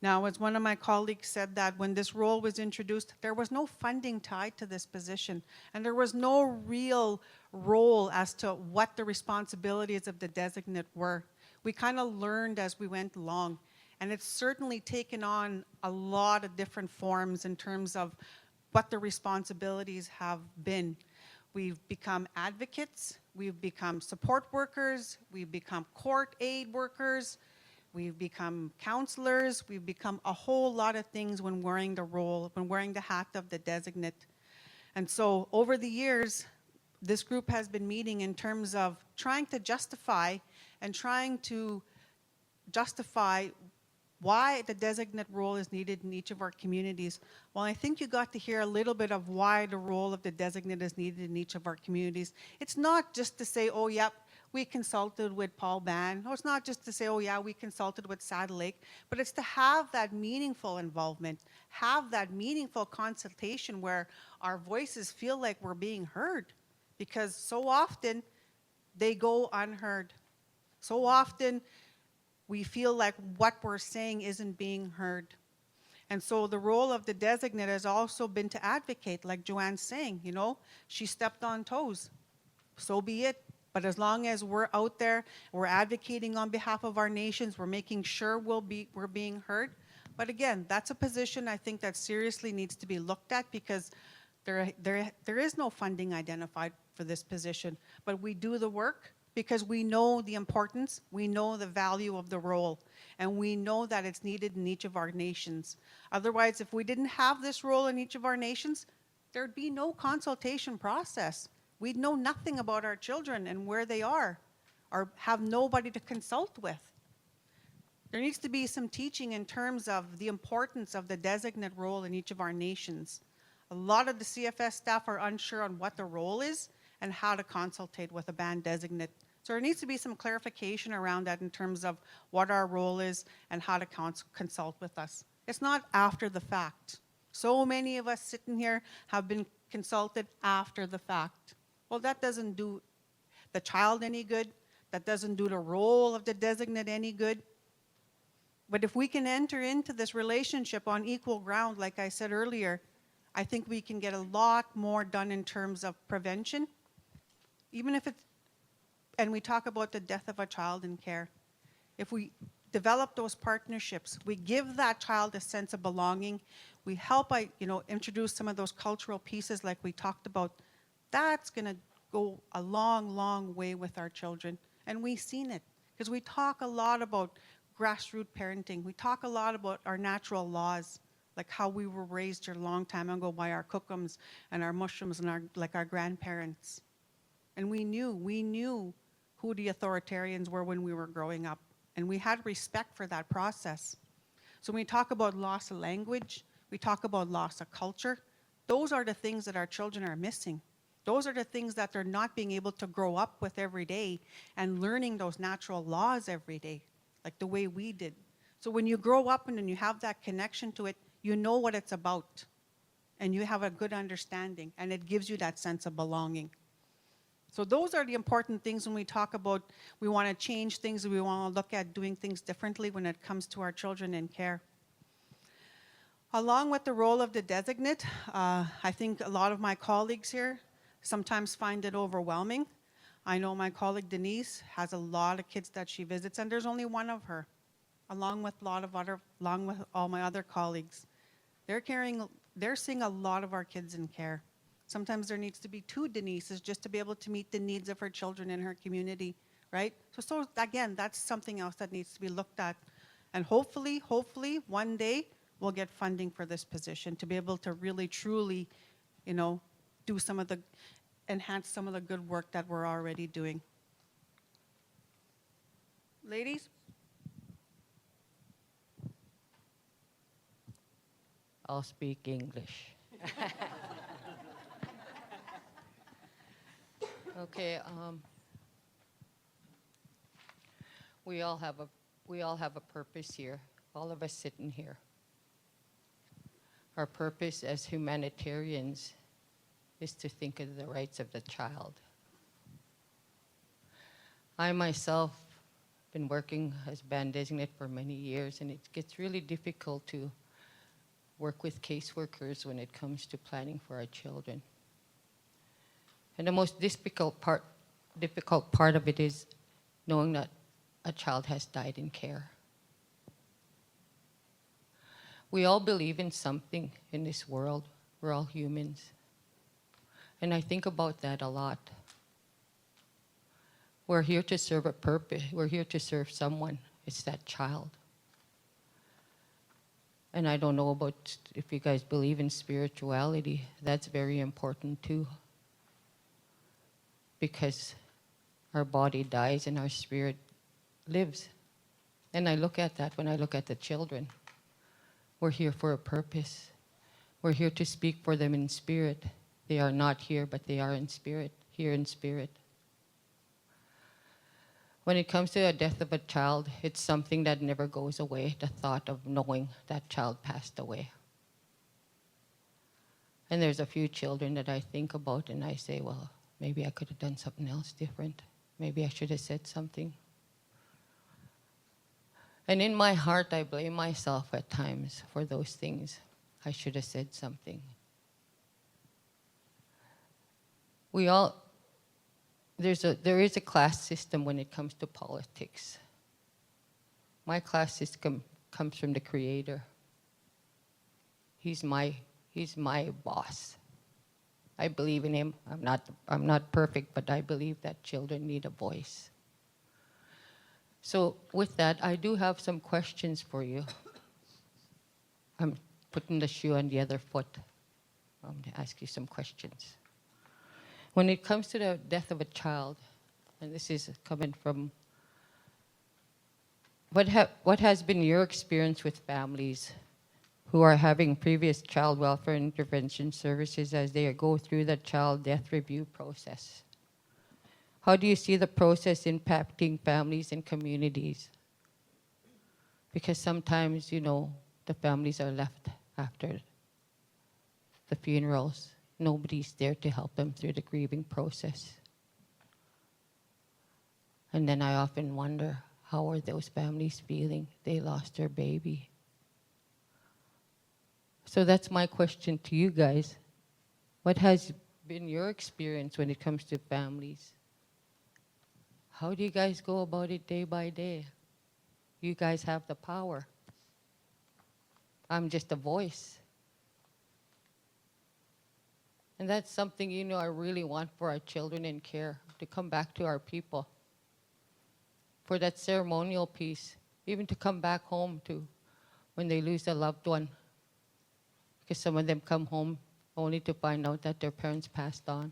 Now, as one of my colleagues said that when this role was introduced, there was no funding tied to this position, and there was no real role as to what the responsibilities of the designate were. We kind of learned as we went along, and it's certainly taken on a lot of different forms in terms of what the responsibilities have been. We've become advocates, we've become support workers, we've become court aid workers, we've become counselors, we've become a whole lot of things when wearing the role, when wearing the hat of the designate. And so over the years, this group has been meeting in terms of trying to justify why the designate role is needed in each of our communities. Well, I think you got to hear a little bit of why the role of the designate is needed in each of our communities. It's not just to say, oh, yep, we consulted with Paul Ban. Or it's not just to say, oh, yeah, we consulted with Saddle Lake. But it's to have that meaningful involvement, have that meaningful consultation where our voices feel like we're being heard. Because so often, they go unheard. So often, we feel like what we're saying isn't being heard. And so the role of the designate has also been to advocate, like Joanne's saying, she stepped on toes. So be it. But as long as we're out there, we're advocating on behalf of our nations, we're making sure we're being heard. But again, that's a position I think that seriously needs to be looked at because there is no funding identified for this position. But we do the work because we know the importance, we know the value of the role, and we know that it's needed in each of our nations. Otherwise, if we didn't have this role in each of our nations, there'd be no consultation process. We'd know nothing about our children and where they are, or have nobody to consult with. There needs to be some teaching in terms of the importance of the designate role in each of our nations. A lot of the CFS staff are unsure on what the role is and how to consultate with a band designate. So there needs to be some clarification around that in terms of what our role is and how to consult with us. It's not after the fact. So many of us sitting here have been consulted after the fact. Well, that doesn't do the child any good. That doesn't do the role of the designate any good. But if we can enter into this relationship on equal ground, like I said earlier, I think we can get a lot more done in terms of prevention. Even if it's, and we talk about the death of a child in care. If we develop those partnerships, we give that child a sense of belonging, we help, introduce some of those cultural pieces like we talked about, that's going to go a long, long way with our children. And we've seen it, because we talk a lot about grassroots parenting. We talk a lot about our natural laws, like how we were raised a long time ago by our cookums and our mushrooms and our grandparents. And we knew who the authoritarians were when we were growing up. And we had respect for that process. So when we talk about loss of language, we talk about loss of culture, those are the things that our children are missing. Those are the things that they're not being able to grow up with every day and learning those natural laws every day, like the way we did. So when you grow up and then you have that connection to it, you know what it's about. And you have a good understanding, and it gives you that sense of belonging. So those are the important things when we talk about we want to change things, we want to look at doing things differently when it comes to our children in care. Along with the role of the designate, I think a lot of my colleagues here sometimes find it overwhelming. I know my colleague Denise has a lot of kids that she visits, and there's only one of her, along with all my other colleagues. They're seeing a lot of our kids in care. Sometimes there needs to be 2 Denises just to be able to meet the needs of her children in her community, right? So again, that's something else that needs to be looked at. And hopefully, one day, we'll get funding for this position to be able to really, truly, enhance some of the good work that we're already doing. Ladies? I'll speak English. Okay, we all have a purpose here, all of us sitting here. Our purpose as humanitarians is to think of the rights of the child. I myself been working as band designate for many years, and it gets really difficult to work with caseworkers when it comes to planning for our children. And the most difficult part of it is knowing that a child has died in care. We all believe in something in this world. We're all humans. And I think about that a lot. We're here to serve a purpose. We're here to serve someone. It's that child. And I don't know about if you guys believe in spirituality. That's very important too. Because our body dies and our spirit lives. And I look at that when I look at the children. We're here for a purpose. We're here to speak for them in spirit. They are not here, but they are in spirit, here in spirit. When it comes to the death of a child, it's something that never goes away, the thought of knowing that child passed away. And there's a few children that I think about and I say, well, maybe I could have done something else different. Maybe I should have said something. And in my heart, I blame myself at times for those things. I should have said something. There is a class system when it comes to politics. My class system comes from the Creator. He's my boss. I believe in him. I'm not perfect, but I believe that children need a voice. So with that, I do have some questions for you. I'm putting the shoe on the other foot. I'm going to ask you some questions. When it comes to the death of a child, and this is coming from, what has been your experience with families who are having previous child welfare intervention services as they go through the child death review process? How do you see the process impacting families and communities? Because sometimes, the families are left after the funerals. Nobody's there to help them through the grieving process. And then I often wonder, how are those families feeling? They lost their baby. So that's my question to you guys. What has been your experience when it comes to families? How do you guys go about it day by day? You guys have the power. I'm just a voice. And that's something, I really want for our children in care, to come back to our people. For that ceremonial piece, even to come back home to when they lose a loved one. Because some of them come home only to find out that their parents passed on.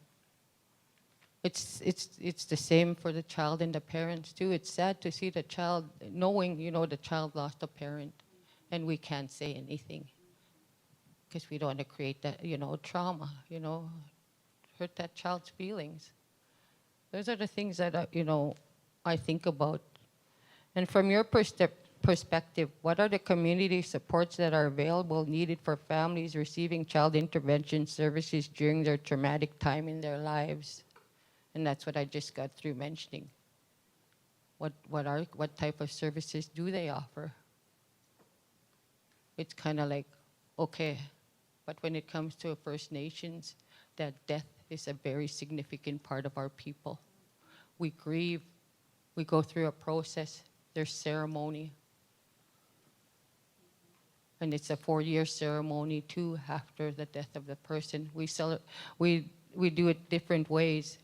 It's the same for the child and the parents too. It's sad to see the child, knowing, the child lost a parent, and we can't say anything. Because we don't want to create that, trauma, hurt that child's feelings. Those are the things that, I think about. And from your perspective, what are the community supports that are available, needed for families receiving child intervention services during their traumatic time in their lives? And that's what I just got through mentioning. What type of services do they offer? It's kind of like, okay, but when it comes to First Nations, that death is a very significant part of our people. We grieve, we go through a process, there's ceremony. And it's a 4-year ceremony too after the death of the person. We do it different ways,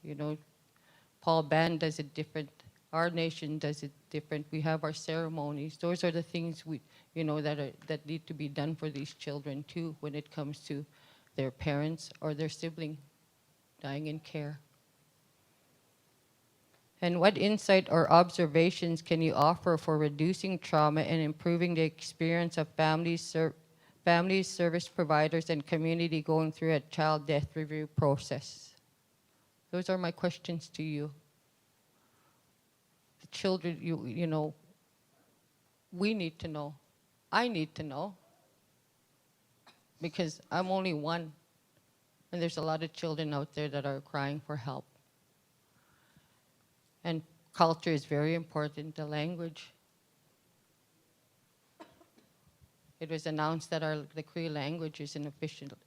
Paul Band does it different. Our nation does it different. We have our ceremonies. Those are the things that need to be done for these children too when it comes to their parents or their sibling dying in care. And what insight or observations can you offer for reducing trauma and improving the experience of families, service providers, and community going through a child death review process? Those are my questions to you. The children, we need to know. I need to know. Because I'm only one. And there's a lot of children out there that are crying for help. And culture is very important, the language. It was announced that the Cree language is an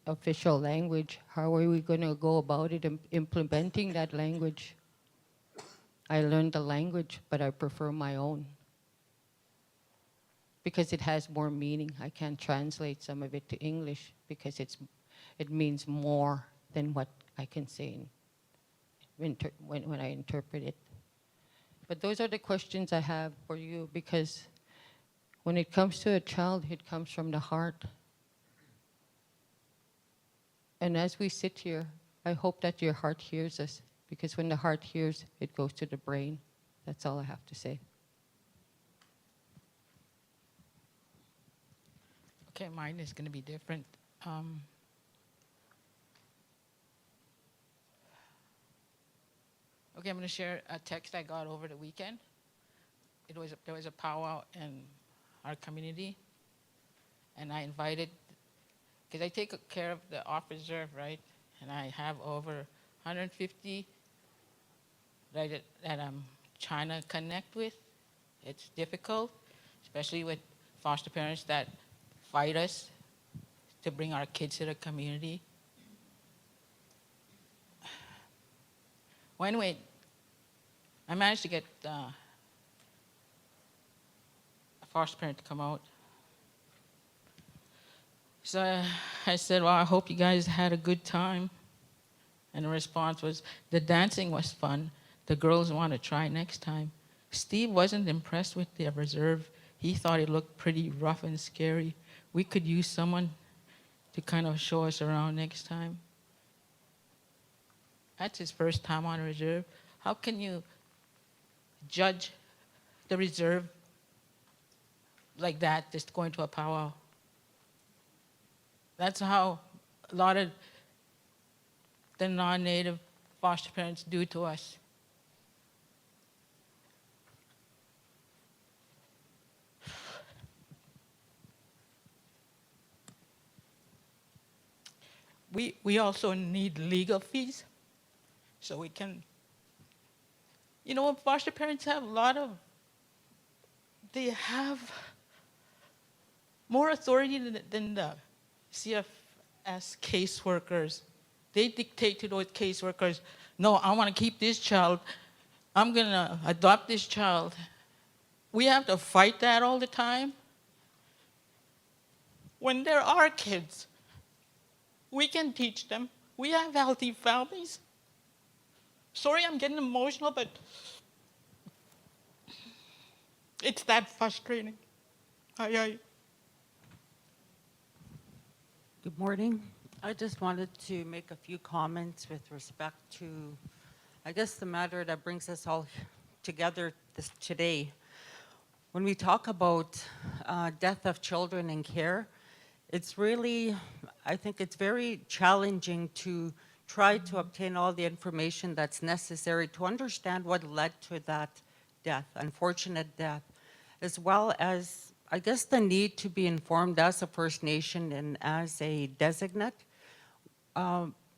official language. How are we going to go about it, implementing that language? I learned the language, but I prefer my own. Because it has more meaning. I can't translate some of it to English because it means more than what I can say when I interpret it. But those are the questions I have for you, because when it comes to a child, it comes from the heart. And as we sit here, I hope that your heart hears us, because when the heart hears, it goes to the brain. That's all I have to say. Okay, mine is going to be different. Okay, I'm going to share a text I got over the weekend. There was a powwow in our community, and I invited, because I take care of the off reserve, right? And I have over 150 that I'm trying to connect with. It's difficult, especially with foster parents that fight us to bring our kids to the community. Well, anyway, I managed to get a foster parent to come out. So I said, well, I hope you guys had a good time. And the response was, the dancing was fun. The girls want to try next time. Steve wasn't impressed with the reserve. He thought it looked pretty rough and scary. We could use someone to kind of show us around next time. That's his first time on a reserve. How can you judge the reserve like that, just going to a powwow? That's how a lot of the non-native foster parents do to us. We also need legal fees, so we can, foster parents have they have more authority than the CFS caseworkers. They dictate to those caseworkers, no, I want to keep this child I'm going to adopt this child. We have to fight that all the time. When there are kids, we can teach them. We have healthy families. Sorry, I'm getting emotional, but it's that frustrating. Aye. Good morning. I just wanted to make a few comments with respect to, I guess, the matter that brings us all together today. When we talk about death of children in care, it's really, I think it's very challenging to try to obtain all the information that's necessary to understand what led to that death, unfortunate death, as well as, I guess, the need to be informed as a First Nation and as a designate.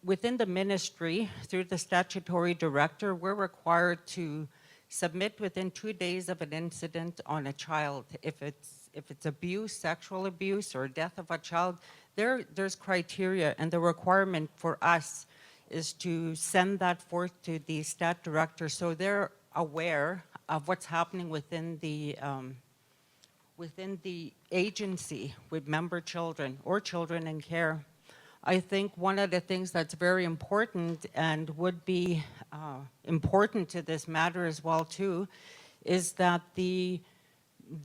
Within the ministry, through the statutory director, we're required to submit within 2 days of an incident on a child. If it's abuse, sexual abuse, or death of a child, there's criteria, and the requirement for us is to send that forth to the stat director so they're aware of what's happening within the agency with member children or children in care. I think one of the things that's very important and would be important to this matter as well too is that the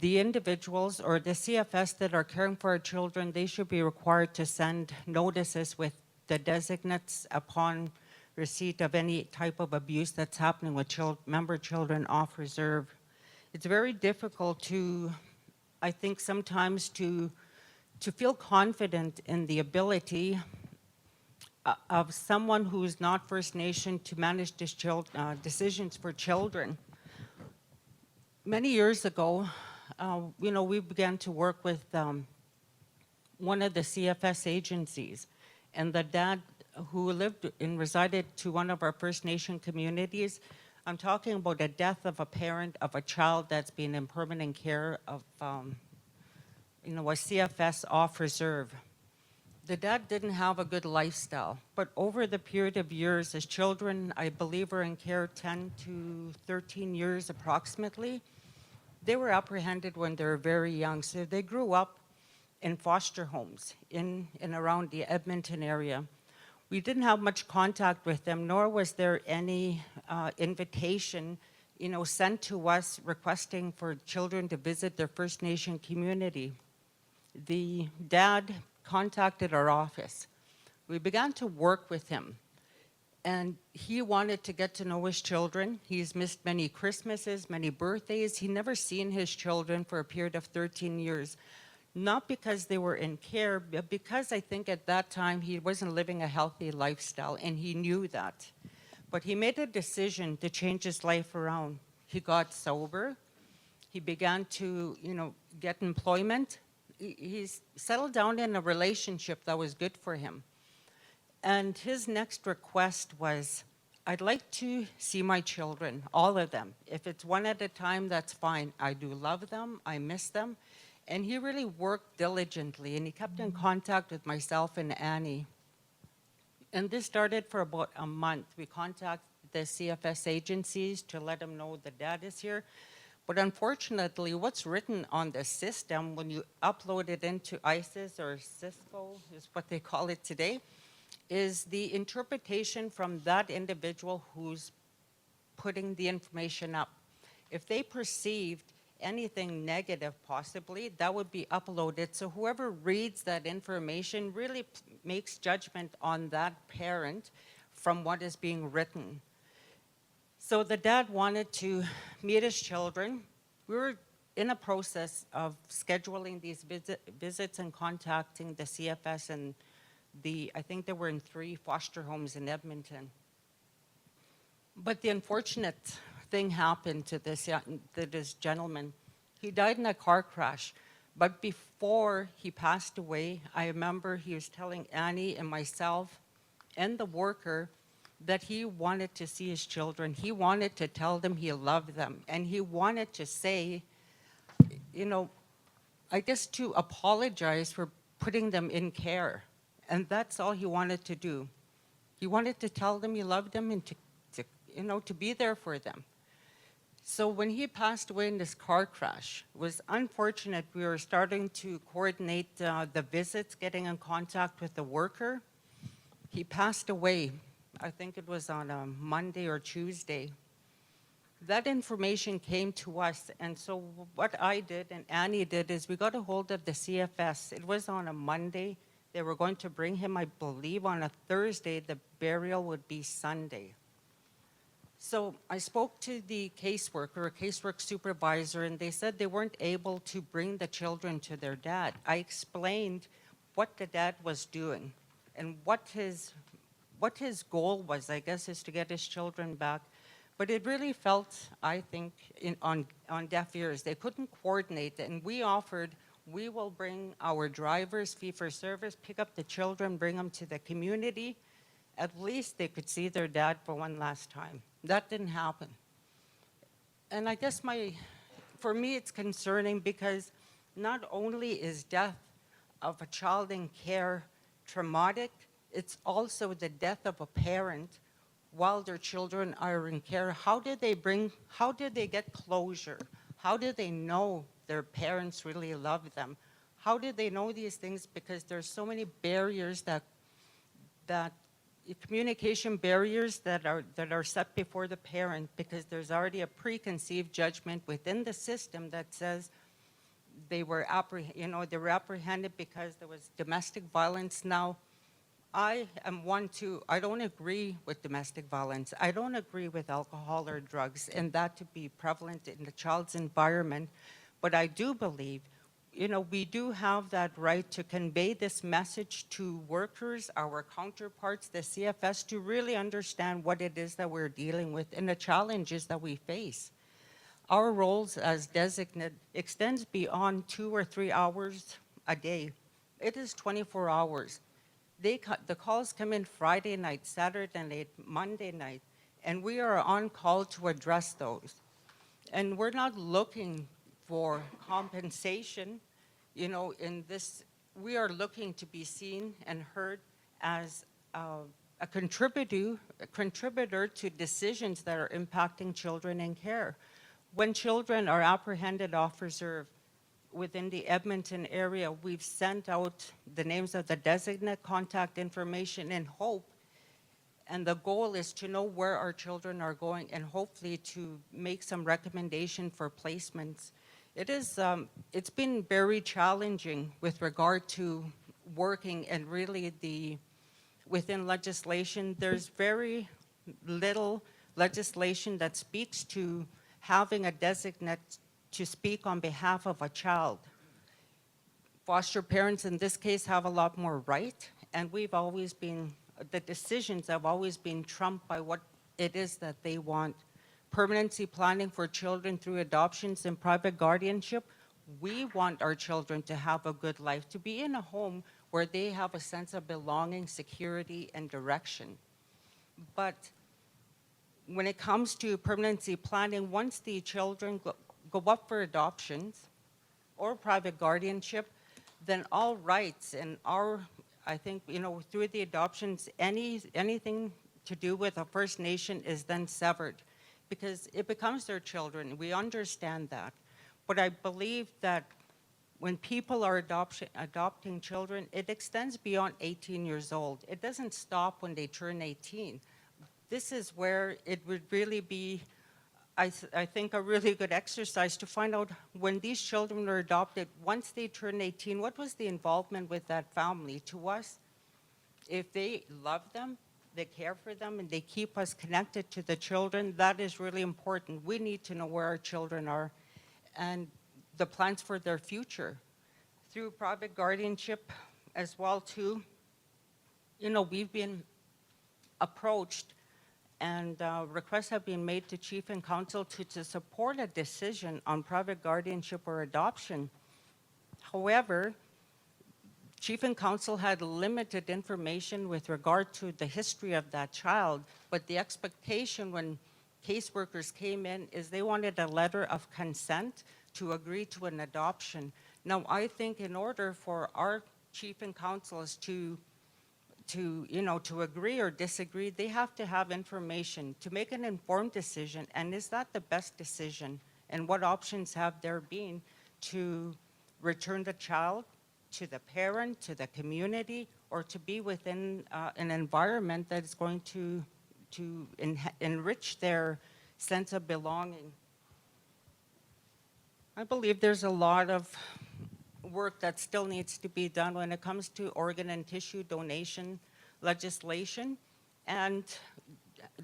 individuals or the CFS that are caring for our children, they should be required to send notices with the designates upon receipt of any type of abuse that's happening with member children off reserve. It's very difficult to, I think sometimes to feel confident in the ability of someone who's not First Nation to manage decisions for children. Many years ago, we began to work with one of the CFS agencies, and the dad who lived and resided to one of our First Nation communities, I'm talking about a death of a parent of a child that's been in permanent care of a CFS off reserve. The dad didn't have a good lifestyle, but over the period of years, his children, I believe, were in care 10 to 13 years approximately. They were apprehended when they were very young, so they grew up in foster homes in and around the Edmonton area. We didn't have much contact with them, nor was there any invitation, sent to us requesting for children to visit their First Nation community. The dad contacted our office. We began to work with him, and he wanted to get to know his children. He's missed many Christmases, many birthdays. He never seen his children for a period of 13 years. Not because they were in care, but because I think at that time he wasn't living a healthy lifestyle, and he knew that. But he made a decision to change his life around. He got sober. He began to, get employment. He's settled down in a relationship that was good for him. And his next request was, I'd like to see my children, all of them. If it's one at a time, that's fine. I do love them. I miss them. And he really worked diligently, and he kept in contact with myself and Annie. And this started for about a month. We contacted the CFS agencies to let them know the dad is here. But unfortunately, what's written on the system, when you upload it into ISIS or Cisco, is what they call it today, is the interpretation from that individual who's putting the information up. If they perceived anything negative possibly, that would be uploaded. So whoever reads that information really makes judgment on that parent from what is being written. So the dad wanted to meet his children. We were in a process of scheduling these visits and contacting the CFS, and I think they were in 3 foster homes in Edmonton. But the unfortunate thing happened to this gentleman. He died in a car crash. But before he passed away, I remember he was telling Annie and myself and the worker that he wanted to see his children. He wanted to tell them he loved them. And he wanted to say, I guess to apologize for putting them in care. And that's all he wanted to do. He wanted to tell them he loved them and to be there for them. So when he passed away in this car crash, it was unfortunate. We were starting to coordinate the visits, getting in contact with the worker. He passed away, I think it was on a Monday or Tuesday. That information came to us, and so what I did and Annie did is we got a hold of the CFS. It was on a Monday. They were going to bring him, I believe, on a Thursday. The burial would be Sunday. So I spoke to the caseworker, a casework supervisor, and they said they weren't able to bring the children to their dad. I explained what the dad was doing and what his goal was, I guess, is to get his children back. But it really felt, I think, on deaf ears. They couldn't coordinate, and we offered, we will bring our drivers, fee-for-service, pick up the children, bring them to the community. At least they could see their dad for one last time. That didn't happen. And I guess for me, it's concerning because not only is death of a child in care traumatic, it's also the death of a parent while their children are in care. How did they get closure? How do they know their parents really love them? How did they know these things? Because there's so many barriers that communication barriers that are set before the parent, because there's already a preconceived judgment within the system that says they were apprehended because there was domestic violence. Now, I don't agree with domestic violence. I don't agree with alcohol or drugs and that to be prevalent in the child's environment. But I do believe, we do have that right to convey this message to workers, our counterparts, the CFS, to really understand what it is that we're dealing with and the challenges that we face. Our roles as designate extends beyond 2 or 3 hours a day. It is 24 hours. The calls come in Friday night, Saturday night, Monday night, and we are on call to address those. And we're not looking for compensation, in this. We are looking to be seen and heard as a contributor to decisions that are impacting children in care. When children are apprehended off reserve within the Edmonton area, we've sent out the names of the designate, contact information in hope, and the goal is to know where our children are going and hopefully to make some recommendation for placements. It's been very challenging with regard to working and really within legislation. There's very little legislation that speaks to having a designate to speak on behalf of a child. Foster parents in this case have a lot more right, and the decisions have always been trumped by what it is that they want. Permanency planning for children through adoptions and private guardianship. We want our children to have a good life, to be in a home where they have a sense of belonging, security, and direction. But when it comes to permanency planning, once the children go up for adoptions or private guardianship, then all rights and I think, through the adoptions, anything to do with a First Nation is then severed because it becomes their children. We understand that. But I believe that when people are adopting children, it extends beyond 18 years old. It doesn't stop when they turn 18. This is where it would really be, I think, a really good exercise to find out when these children are adopted, once they turn 18, what was the involvement with that family? To us, if they love them, they care for them, and they keep us connected to the children, that is really important. We need to know where our children are and the plans for their future. Through private guardianship as well, too, we've been approached and requests have been made to Chief and Council to support a decision on private guardianship or adoption. However, Chief and Council had limited information with regard to the history of that child, but the expectation when caseworkers came in is they wanted a letter of consent to agree to an adoption. Now, I think in order for our Chief and Councils to to agree or disagree. They have to have information to make an informed decision. And is that the best decision? And what options have there been to return the child to the parent, to the community, or to be within an environment that is going to enrich their sense of belonging? I believe there's a lot of work that still needs to be done when it comes to organ and tissue donation legislation and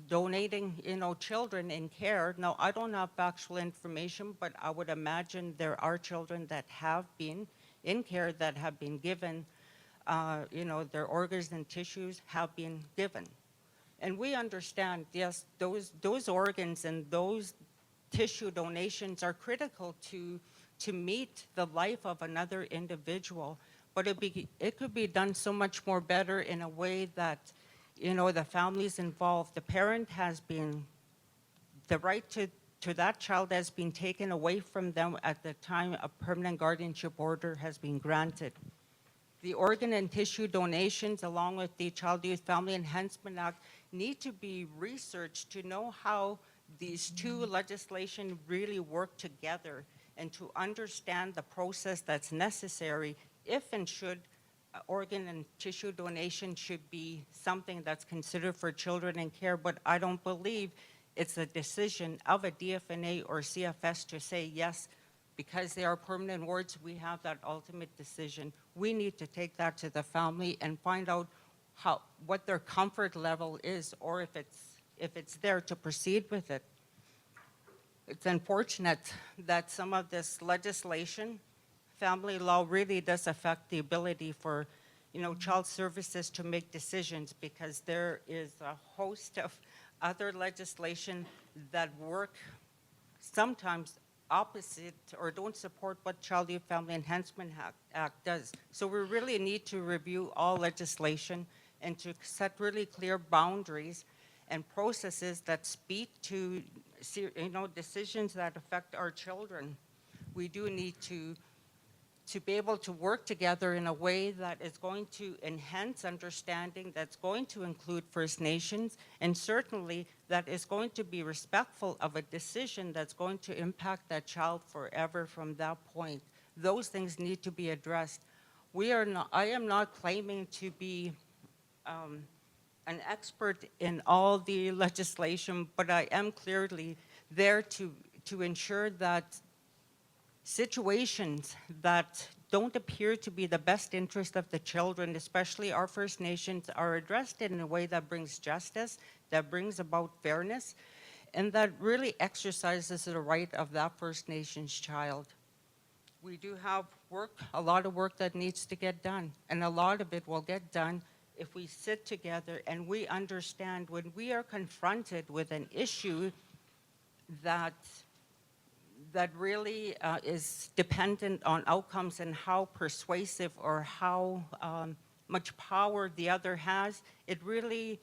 donating, children in care. Now, I don't have factual information, but I would imagine there are children that have been in care that have been given, their organs and tissues have been given. And we understand, yes, those organs and those tissue donations are critical to meet the life of another individual. But it could be done so much more better in a way that, the families involved, the parent has been, the right to that child has been taken away from them at the time a permanent guardianship order has been granted. The organ and tissue donations, along with the Child Youth Family Enhancement Act, need to be researched to know how these two legislation really work together and to understand the process that's necessary if and should organ and tissue donation should be something that's considered for children in care. But I don't believe it's a decision of a DFNA or CFS to say yes, because they are permanent wards, we have that ultimate decision. We need to take that to the family and find out what their comfort level is, or if it's there to proceed with it. It's unfortunate that some of this legislation, family law, really does affect the ability for, child services to make decisions, because there is a host of other legislation that work sometimes opposite or don't support what Child Youth Family Enhancement Act does. So we really need to review all legislation and to set really clear boundaries and processes that speak to decisions that affect our children. We do need to be able to work together in a way that is going to enhance understanding, that's going to include First Nations, and certainly that is going to be respectful of a decision that's going to impact that child forever from that point. Those things need to be addressed. I am not claiming to be an expert in all the legislation, but I am clearly there to ensure that situations that don't appear to be the best interest of the children, especially our First Nations, are addressed in a way that brings justice, that brings about fairness, and that really exercises the right of that First Nations child. We do have a lot of work that needs to get done, and a lot of it will get done if we sit together and we understand when we are confronted with an issue that really is dependent on outcomes and how persuasive or how much power the other has, it really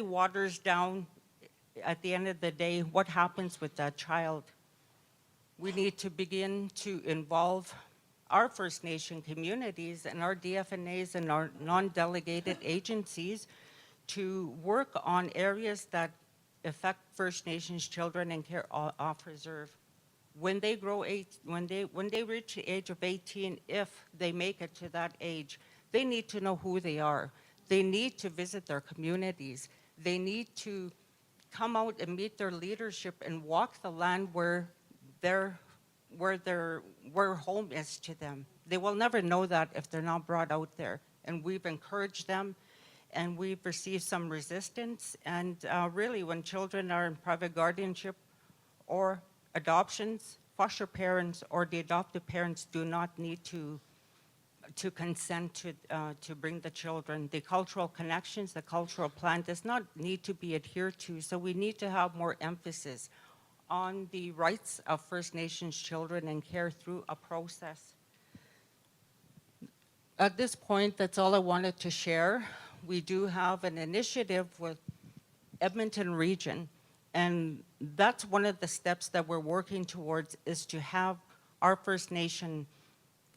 waters down, at the end of the day, what happens with that child. We need to begin to involve our First Nation communities and our DFNAs and our non-delegated agencies to work on areas that affect First Nations children and care off reserve. When they when they reach the age of 18, if they make it to that age, they need to know who they are. They need to visit their communities. They need to come out and meet their leadership and walk the land where home is to them. They will never know that if they're not brought out there. And we've encouraged them, and we've received some resistance. And really, when children are in private guardianship or adoptions, foster parents or the adoptive parents do not need to consent to bring the children. The cultural connections, the cultural plan does not need to be adhered to. So we need to have more emphasis on the rights of First Nations children and care through a process. At this point, that's all I wanted to share. We do have an initiative with Edmonton Region, and that's one of the steps that we're working towards, is to have our First Nation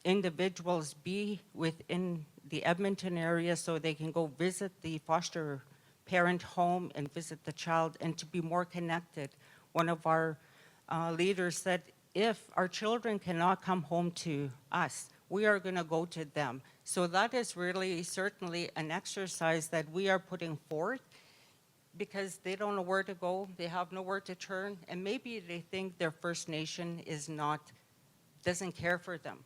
individuals be within the Edmonton area so they can go visit the foster parent home and visit the child and to be more connected. One of our leaders said, if our children cannot come home to us, we are going to go to them. So that is really certainly an exercise that we are putting forth because they don't know where to go, they have nowhere to turn, and maybe they think their First Nation doesn't care for them.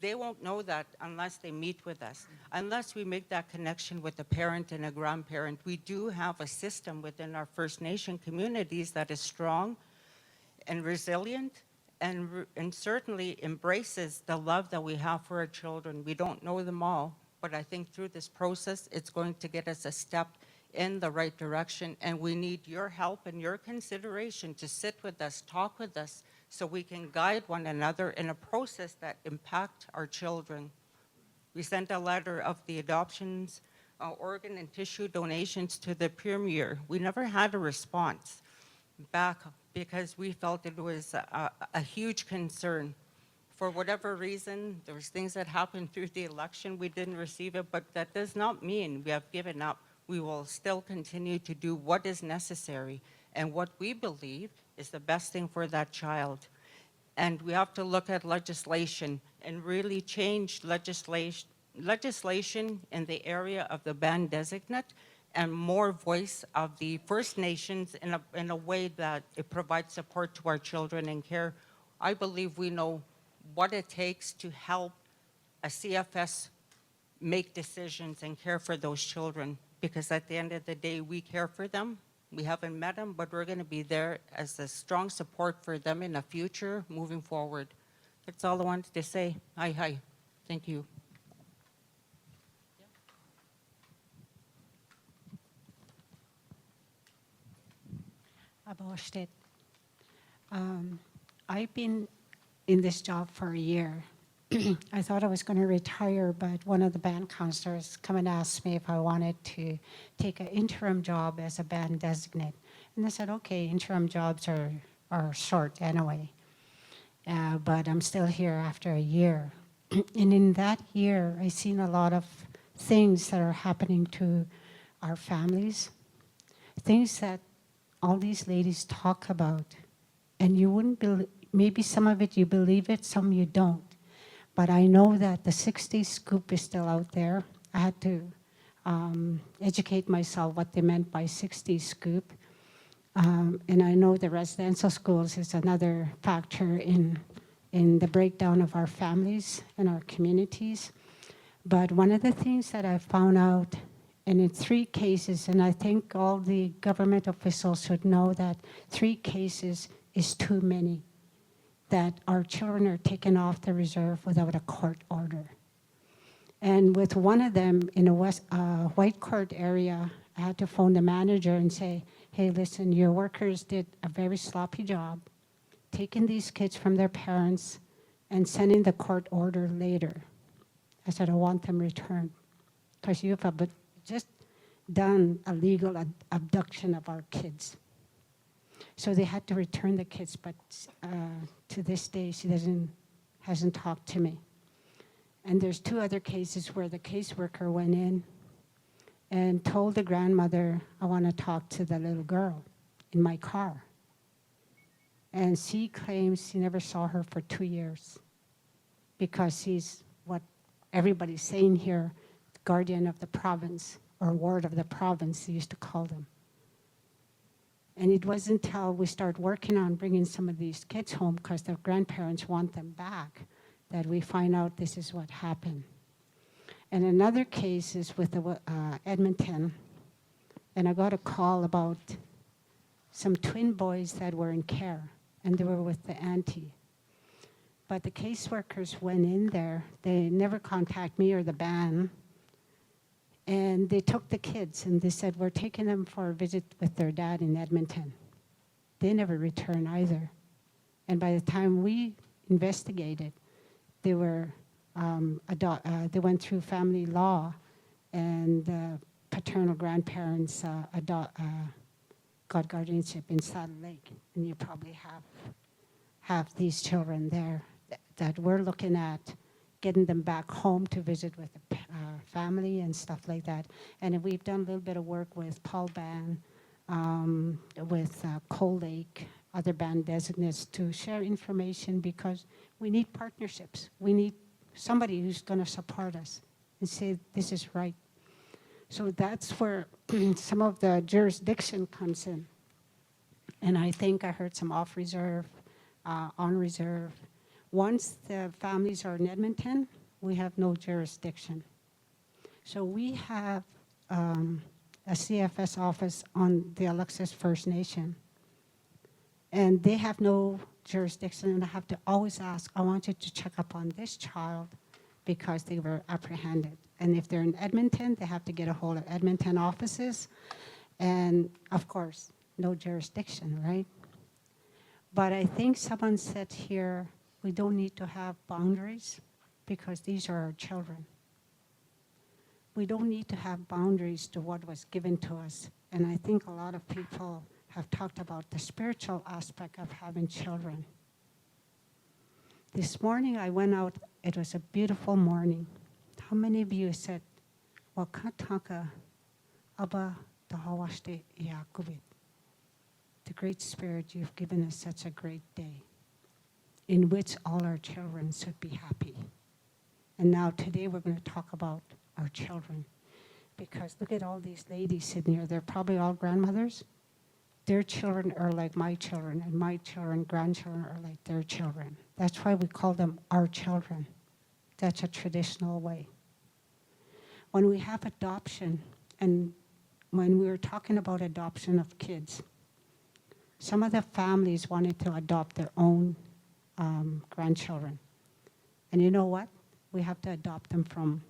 They won't know that unless they meet with us, unless we make that connection with a parent and a grandparent. We do have a system within our First Nation communities that is strong and resilient and certainly embraces the love that we have for our children. We don't know them all, but I think through this process, it's going to get us a step in the right direction, and we need your help and your consideration to sit with us, talk with us, so we can guide one another in a process that impacts our children. We sent a letter of the adoptions, organ and tissue donations to the Premier. We never had a response back because we felt it was a huge concern. For whatever reason, there was things that happened through the election, we didn't receive it, but that does not mean we have given up. We will still continue to do what is necessary and what we believe is the best thing for that child. And we have to look at legislation and really change legislation in the area of the band designate and more voice of the First Nations in a way that it provides support to our children in care. I believe we know what it takes to help a CFS make decisions and care for those children, because at the end of the day, we care for them. We haven't met them, but we're going to be there as a strong support for them in the future moving forward. That's all I wanted to say. Hi. Thank you. Aboshtet. I've been in this job for a year. I thought I was going to retire, but one of the band counselors come and asked me if I wanted to take an interim job as a band designate. And I said, okay, interim jobs are short anyway. But I'm still here after a year. And in that year, I've seen a lot of things that are happening to our families, things that all these ladies talk about. And you wouldn't believe, maybe some of it you believe it, some you don't. But I know that the 60 scoop is still out there. I had to educate myself what they meant by 60 scoop. And I know the residential schools is another factor in the breakdown of our families and our communities. But one of the things that I found out, and in 3 cases, and I think all the government officials should know that 3 cases is too many, that our children are taken off the reserve without a court order. And with one of them in a White Court area, I had to phone the manager and say, hey, listen, your workers did a very sloppy job, taking these kids from their parents and sending the court order later. I said, I want them returned. Because you have just done a legal abduction of our kids. So they had to return the kids, but to this day, she hasn't talked to me. And there's 2 other cases where the caseworker went in and told the grandmother, I want to talk to the little girl in my car. And she claims she never saw her for 2 years because she's what everybody's saying here, guardian of the province or ward of the province, they used to call them. And it wasn't until we start working on bringing some of these kids home because their grandparents want them back that we find out this is what happened. And another case is with the, Edmonton, and I got a call about some twin boys that were in care, and they were with the auntie. But the caseworkers went in there, they never contact me or the band, and they took the kids and they said, we're taking them for a visit with their dad in Edmonton. They never returned either. And by the time we investigated, they were they went through family law, and paternal grandparents got guardianship in Saddle Lake. And you probably have these children there that we're looking at getting them back home to visit with the family and stuff like that. And we've done a little bit of work with Paul Ban, with Coal Lake, other band designates to share information because we need partnerships. We need somebody who's going to support us and say this is right. So that's where some of the jurisdiction comes in. And I think I heard some off reserve, on reserve. Once the families are in Edmonton, we have no jurisdiction. So we have a CFS office on the Alexis First Nation. And they have no jurisdiction, and I have to always ask, I want you to check up on this child because they were apprehended. And if they're in Edmonton, they have to get a hold of Edmonton offices. And of course, no jurisdiction, right? But I think someone said here, we don't need to have boundaries because these are our children. We don't need to have boundaries to what was given to us. And I think a lot of people have talked about the spiritual aspect of having children. This morning I went out, it was a beautiful morning. How many of you said, Wakataka Abba Tahawashte Yakubit? The Great Spirit, you've given us such a great day in which all our children should be happy. And now today we're going to talk about our children. Because look at all these ladies sitting here. They're probably all grandmothers. Their children are like my children, and my children, grandchildren are like their children. That's why we call them our children. That's a traditional way. When we have adoption, and when we were talking about adoption of kids, some of the families wanted to adopt their own grandchildren. And you know what? We have to adopt them from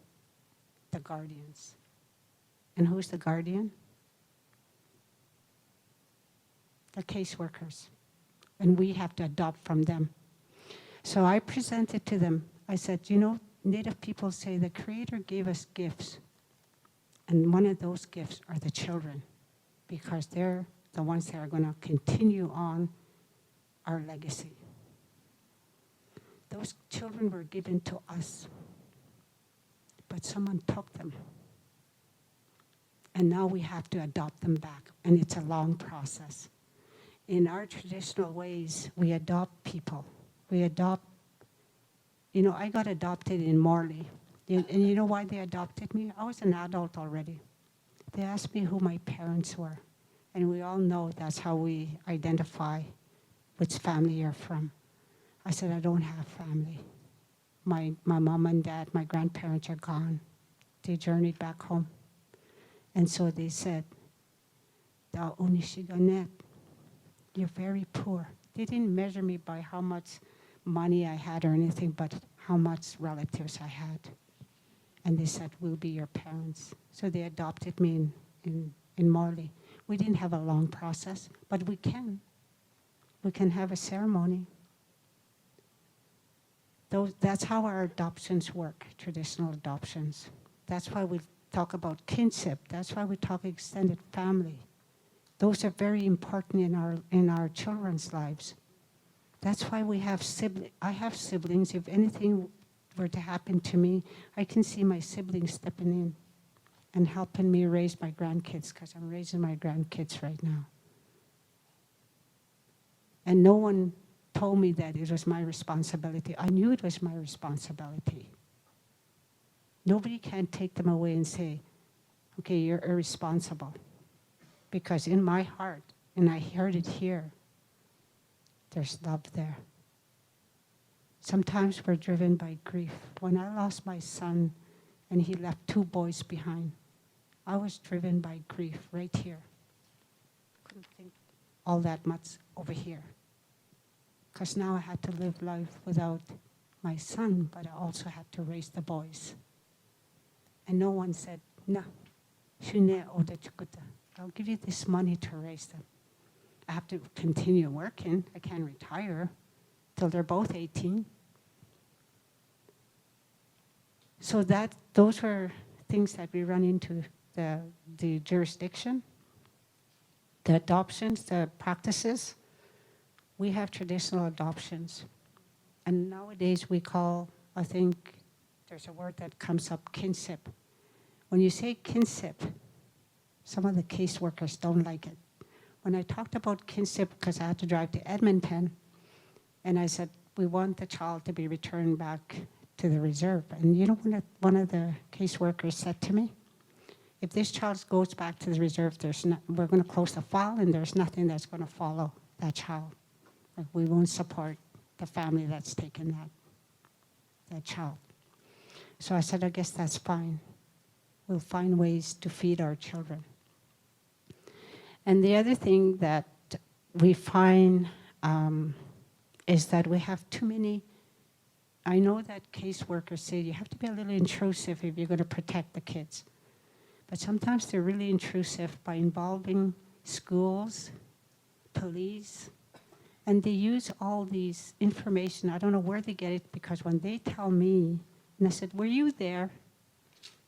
the guardians. And who's the guardian? The caseworkers. And we have to adopt from them. So I presented to them, I said, you know, Native people say the Creator gave us gifts. And one of those gifts are the children, because they're the ones that are going to continue on our legacy. Those children were given to us, but someone took them. And now we have to adopt them back, and it's a long process. In our traditional ways, we adopt people. We adopt, you know, I got adopted in Morley. And you know why they adopted me? I was an adult already. They asked me who my parents were. And we all know that's how we identify which family you're from. I said, I don't have family. My mom and dad, my grandparents are gone. They journeyed back home. And so they said, "Da Unishiganet, you're very poor." They didn't measure me by how much money I had or anything, but how much relatives I had. And they said, "We'll be your parents." So they adopted me in Morley. We didn't have a long process, but we can. We can have a ceremony. That's how our adoptions work, traditional adoptions. That's why we talk about kinship. That's why we talk extended family. Those are very important in our children's lives. That's why we have siblings. I have siblings. If anything were to happen to me, I can see my siblings stepping in and helping me raise my grandkids, because I'm raising my grandkids right now. And no one told me that it was my responsibility. I knew it was my responsibility. Nobody can take them away and say, okay, you're irresponsible. Because in my heart, and I heard it here, there's love there. Sometimes we're driven by grief. When I lost my son and he left 2 boys behind, I was driven by grief right here. Couldn't think all that much over here. Because now I had to live life without my son, but I also had to raise the boys. And no one said, no, I'll give you this money to raise them. I have to continue working. I can't retire till they're both 18. So those were things that we run into, the jurisdiction, the adoptions, the practices. We have traditional adoptions. And nowadays we call, I think, there's a word that comes up, kinship. When you say kinship, some of the caseworkers don't like it. When I talked about kinship, because I had to drive to Edmonton, and I said, we want the child to be returned back to the reserve. And you know what one of the caseworkers said to me? If this child goes back to the reserve, we're going to close the file and there's nothing that's going to follow that child. Like, we won't support the family that's taken that child. So I said, I guess that's fine. We'll find ways to feed our children. And the other thing that we find is that we have too many. I know that caseworkers say you have to be a little intrusive if you're going to protect the kids. But sometimes they're really intrusive by involving schools, police, and they use all these information. I don't know where they get it, because when they tell me, and I said, were you there?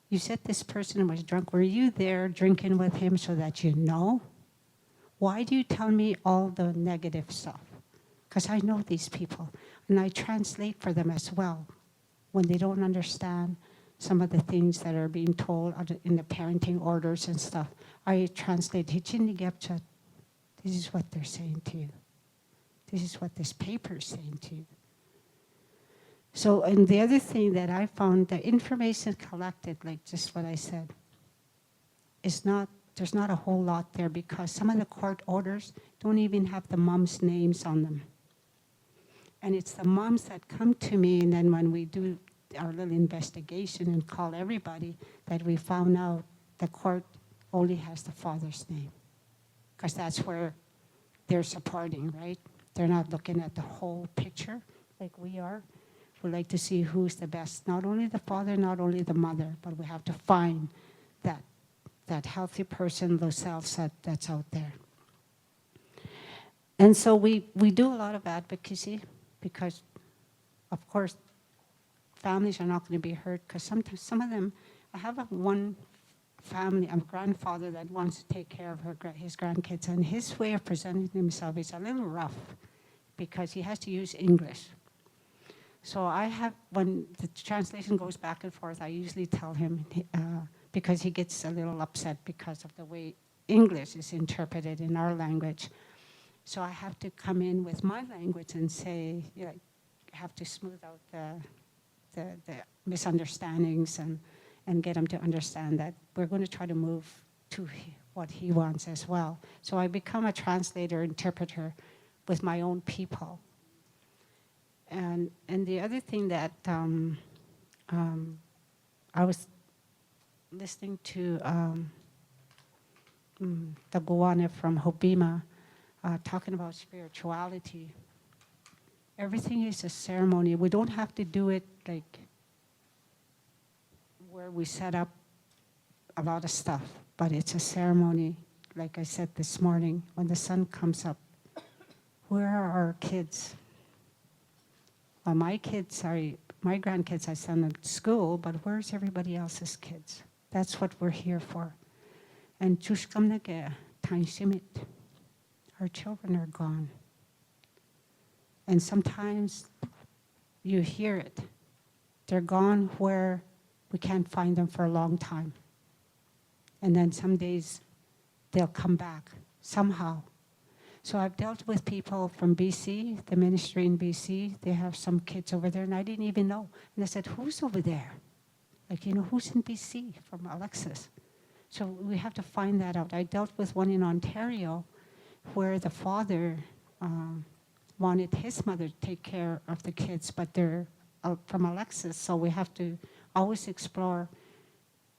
You said this person was drunk. Were you there drinking with him so that you know? Why do you tell me all the negative stuff? Because I know these people, and I translate for them as well when they don't understand some of the things that are being told in the parenting orders and stuff. I translate, this is what they're saying to you. This is what this paper is saying to you. So, and the other thing that I found, the information collected, like just what I said, is not, there's not a whole lot there, because some of the court orders don't even have the moms' names on them. And it's the moms that come to me, and then when we do our little investigation and call everybody, that we found out the court only has the father's name, because that's where they're supporting, right? They're not looking at the whole picture like we are. We like to see who's the best, not only the father, not only the mother, but we have to find that healthy person themselves that's out there. And so we do a lot of advocacy, because, of course, families are not going to be hurt, because sometimes some of them, I have one family, a grandfather that wants to take care of his grandkids, and his way of presenting himself is a little rough, because he has to use English. So when the translation goes back and forth, I usually tell him, because he gets a little upset because of the way English is interpreted in our language. So I have to come in with my language and say, you know, have to smooth out the misunderstandings and get him to understand that we're going to try to move to what he wants as well. So I become a translator, interpreter with my own people. And the other thing that I was listening to the Guane from Hobima talking about spirituality. Everything is a ceremony. We don't have to do it like where we set up a lot of stuff, but it's a ceremony. Like I said this morning, when the sun comes up, where are our kids? Well, my grandkids, I send them to school, but where's everybody else's kids? That's what we're here for. And our children are gone. And sometimes you hear it. They're gone where we can't find them for a long time. And then some days they'll come back somehow. So I've dealt with people from BC, the ministry in BC. They have some kids over there, and I didn't even know. And I said, who's over there? Like, you know, who's in BC from Alexis? So we have to find that out. I dealt with one in Ontario where the father wanted his mother to take care of the kids, but they're from Alexis, so we have to always explore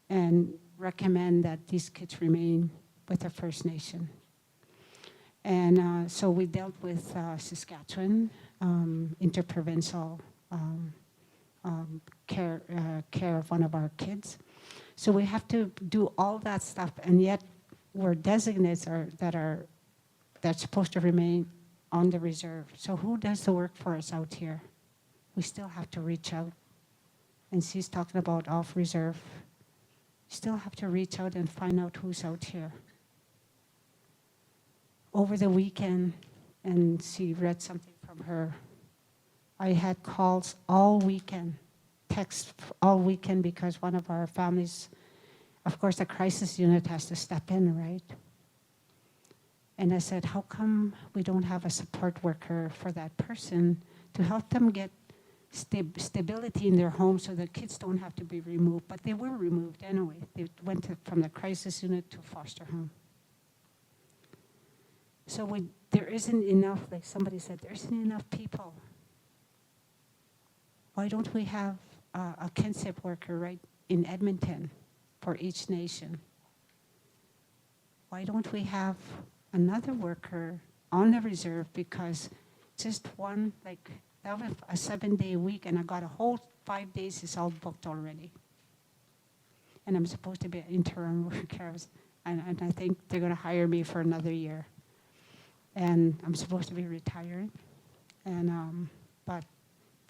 and recommend that these kids remain with their First Nation. And so we dealt with Saskatchewan, interprovincial care of one of our kids. So we have to do all that stuff, and yet we're designates that's supposed to remain on the reserve. So who does the work for us out here? We still have to reach out. And she's talking about off reserve. Still have to reach out and find out who's out here. Over the weekend, and she read something from her, I had calls all weekend text all weekend because one of our families, of course, the crisis unit has to step in, right? And I said, how come we don't have a support worker for that person to help them get stability in their home so the kids don't have to be removed? But they were removed anyway. They went from the crisis unit to foster home. So there isn't enough, like somebody said, there isn't enough people. Why don't we have a kinship worker right in Edmonton for each nation? Why don't we have another worker on the reserve? Because just one, like that was a 7-day week, and I got a whole 5 days is all booked already. And I'm supposed to be an interim worker, and I think they're going to hire me for another year. And I'm supposed to be retiring, and but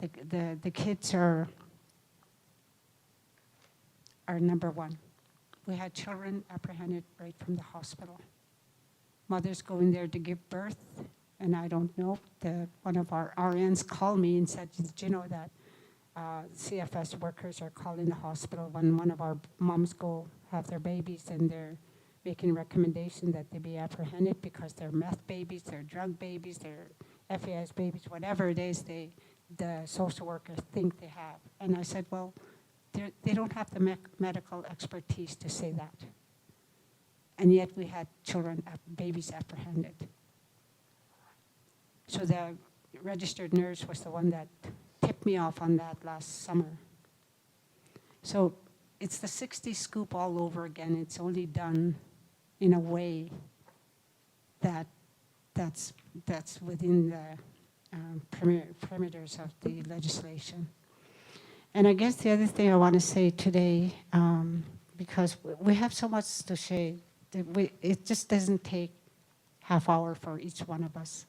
the kids are number one. We had children apprehended right from the hospital. Mothers going there to give birth, and I don't know. One of our RNs called me and said, "Did you know that CFS workers are calling the hospital when one of our moms go have their babies, and they're making recommendation that they be apprehended because they're meth babies, they're drug babies, they're FAS babies, whatever it is the social workers think they have." And I said, well, they don't have the medical expertise to say that. And yet we had babies apprehended. So the registered nurse was the one that tipped me off on that last summer. So it's the 60 scoop all over again. It's only done in a way that's within the perimeters of the legislation. And I guess the other thing I want to say today, because we have so much to say, it just doesn't take half hour for each one of us.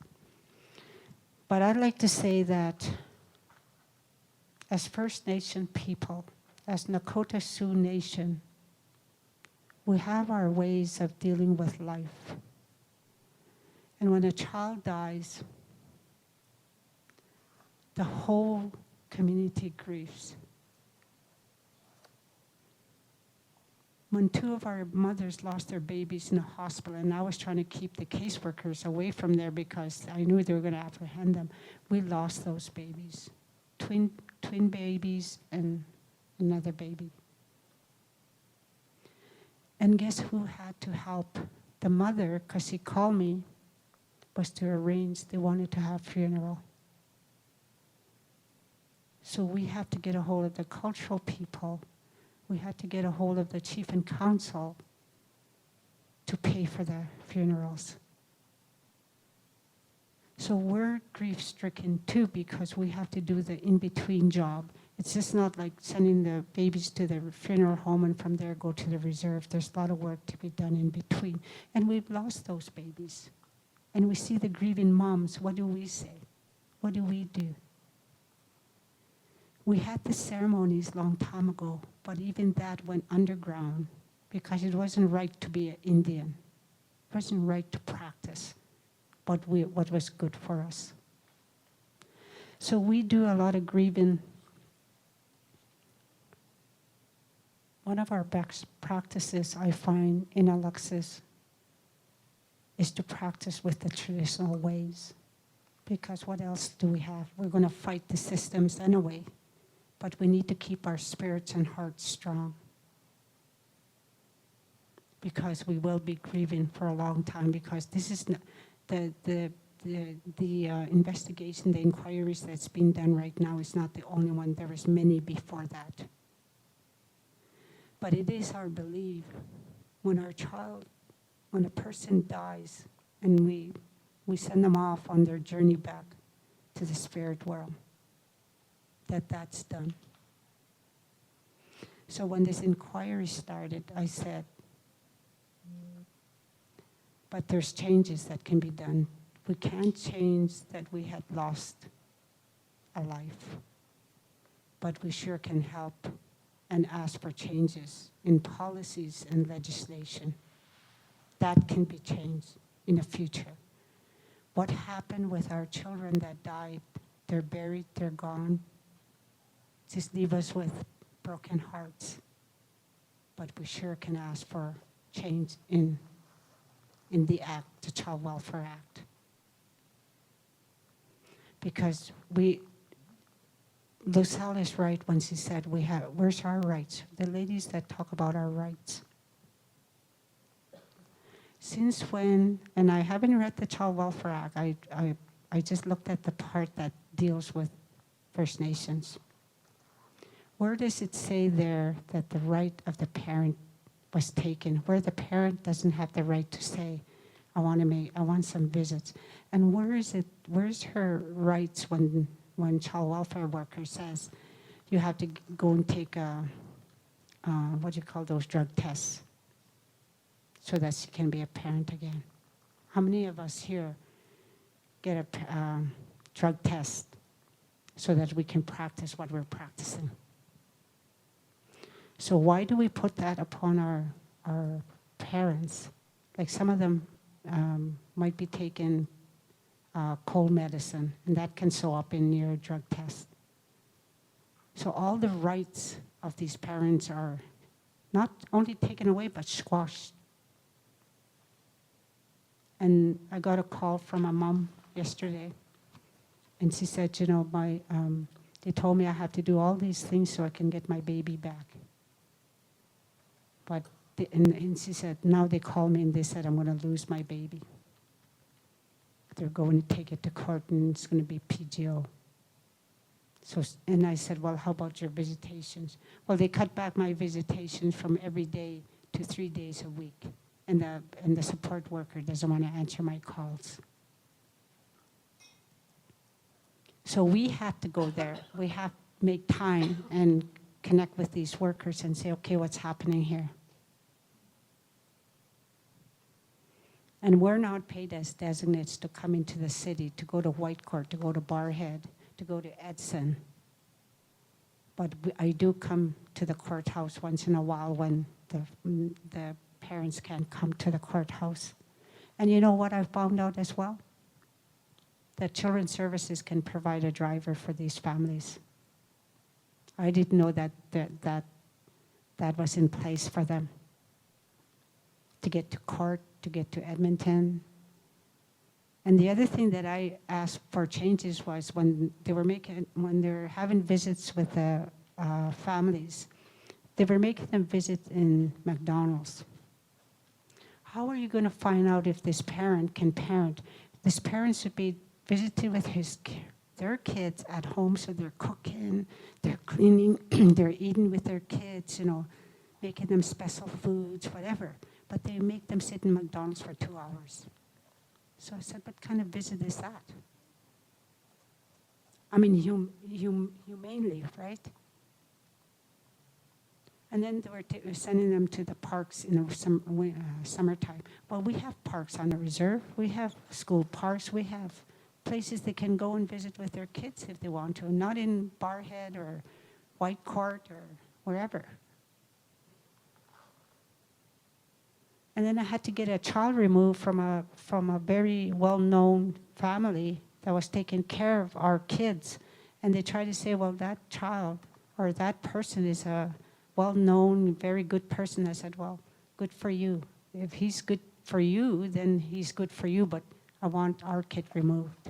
But I'd like to say that as First Nation people, as Nakota Sioux Nation, we have our ways of dealing with life. And when a child dies, the whole community grieves. When 2 of our mothers lost their babies in a hospital, and I was trying to keep the caseworkers away from there because I knew they were going to apprehend them, we lost those babies. Twin babies and another baby. And guess who had to help the mother, because she called me, was to arrange, they wanted to have funeral. So we have to get a hold of the cultural people. We had to get a hold of the chief and council to pay for the funerals. So we're grief-stricken too because we have to do the in-between job. It's just not like sending the babies to the funeral home and from there go to the reserve. There's a lot of work to be done in between. And we've lost those babies. And we see the grieving moms. What do we say? What do we do? We had the ceremonies long time ago, but even that went underground because it wasn't right to be an Indian. It wasn't right to practice what was good for us. So we do a lot of grieving. One of our best practices I find in Alexis is to practice with the traditional ways. Because what else do we have? We're going to fight the systems anyway. But we need to keep our spirits and hearts strong. Because we will be grieving for a long time. Because this is the investigation, the inquiries that's being done right now is not the only one. There is many before that. But it is our belief when a person dies and we send them off on their journey back to the spirit world, that's done. So when this inquiry started, I said, but there's changes that can be done. We can't change that we had lost a life, but we sure can help and ask for changes in policies and legislation. That can be changed in the future. What happened with our children that died? They're buried, they're gone. just leave us with broken hearts. But we sure can ask for change in the Act, the Child Welfare Act. Because Lucille is right when she said, where's our rights? The ladies that talk about our rights. Since when, and I haven't read the Child Welfare Act, I just looked at the part that deals with First Nations. Where does it say there that the right of the parent was taken, where the parent doesn't have the right to say, I want some visits? And where's her rights when child welfare worker says you have to go and take what do you call those drug tests so that she can be a parent again? How many of us here get a drug test so that we can practice what we're practicing? So why do we put that upon our parents? Like some of them might be taking cold medicine, and that can show up in your drug test. So all the rights of these parents are not only taken away, but squashed. And I got a call from a mom yesterday, and she said, you know, they told me I have to do all these things so I can get my baby back. But and she said, now they call me and they said I'm going to lose my baby. They're going to take it to court and it's going to be PGO. So, and I said, well, how about your visitations? Well, they cut back my visitations from every day to 3 days a week. And the support worker doesn't want to answer my calls. So we have to go there. We have to make time and connect with these workers and say, okay, what's happening here? And we're not paid as designates to come into the city, to go to Whitecourt, to go to Barhead, to go to Edson. But I do come to the courthouse once in a while when the parents can't come to the courthouse. And you know what I found out as well? That Children's Services can provide a driver for these families. I didn't know that was in place for them. To get to court, to get to Edmonton. And the other thing that I asked for changes was when they're having visits with the families, they were making them visit in McDonald's. How are you going to find out if this parent can parent? This parent should be visited with their kids at home, so they're cooking, they're cleaning, they're eating with their kids, you know, making them special foods, whatever. But they make them sit in McDonald's for 2 hours. So I said, what kind of visit is that? I mean, humanely, right? And then they were sending them to the parks in the summertime. Well, we have parks on the reserve. We have school parks. We have places they can go and visit with their kids if they want to, not in Barhead or Whitecourt or wherever. And then I had to get a child removed from a very well-known family that was taking care of our kids. And they tried to say, well, that child or that person is a well-known, very good person. I said, well, good for you. If he's good for you, then he's good for you, but I want our kid removed.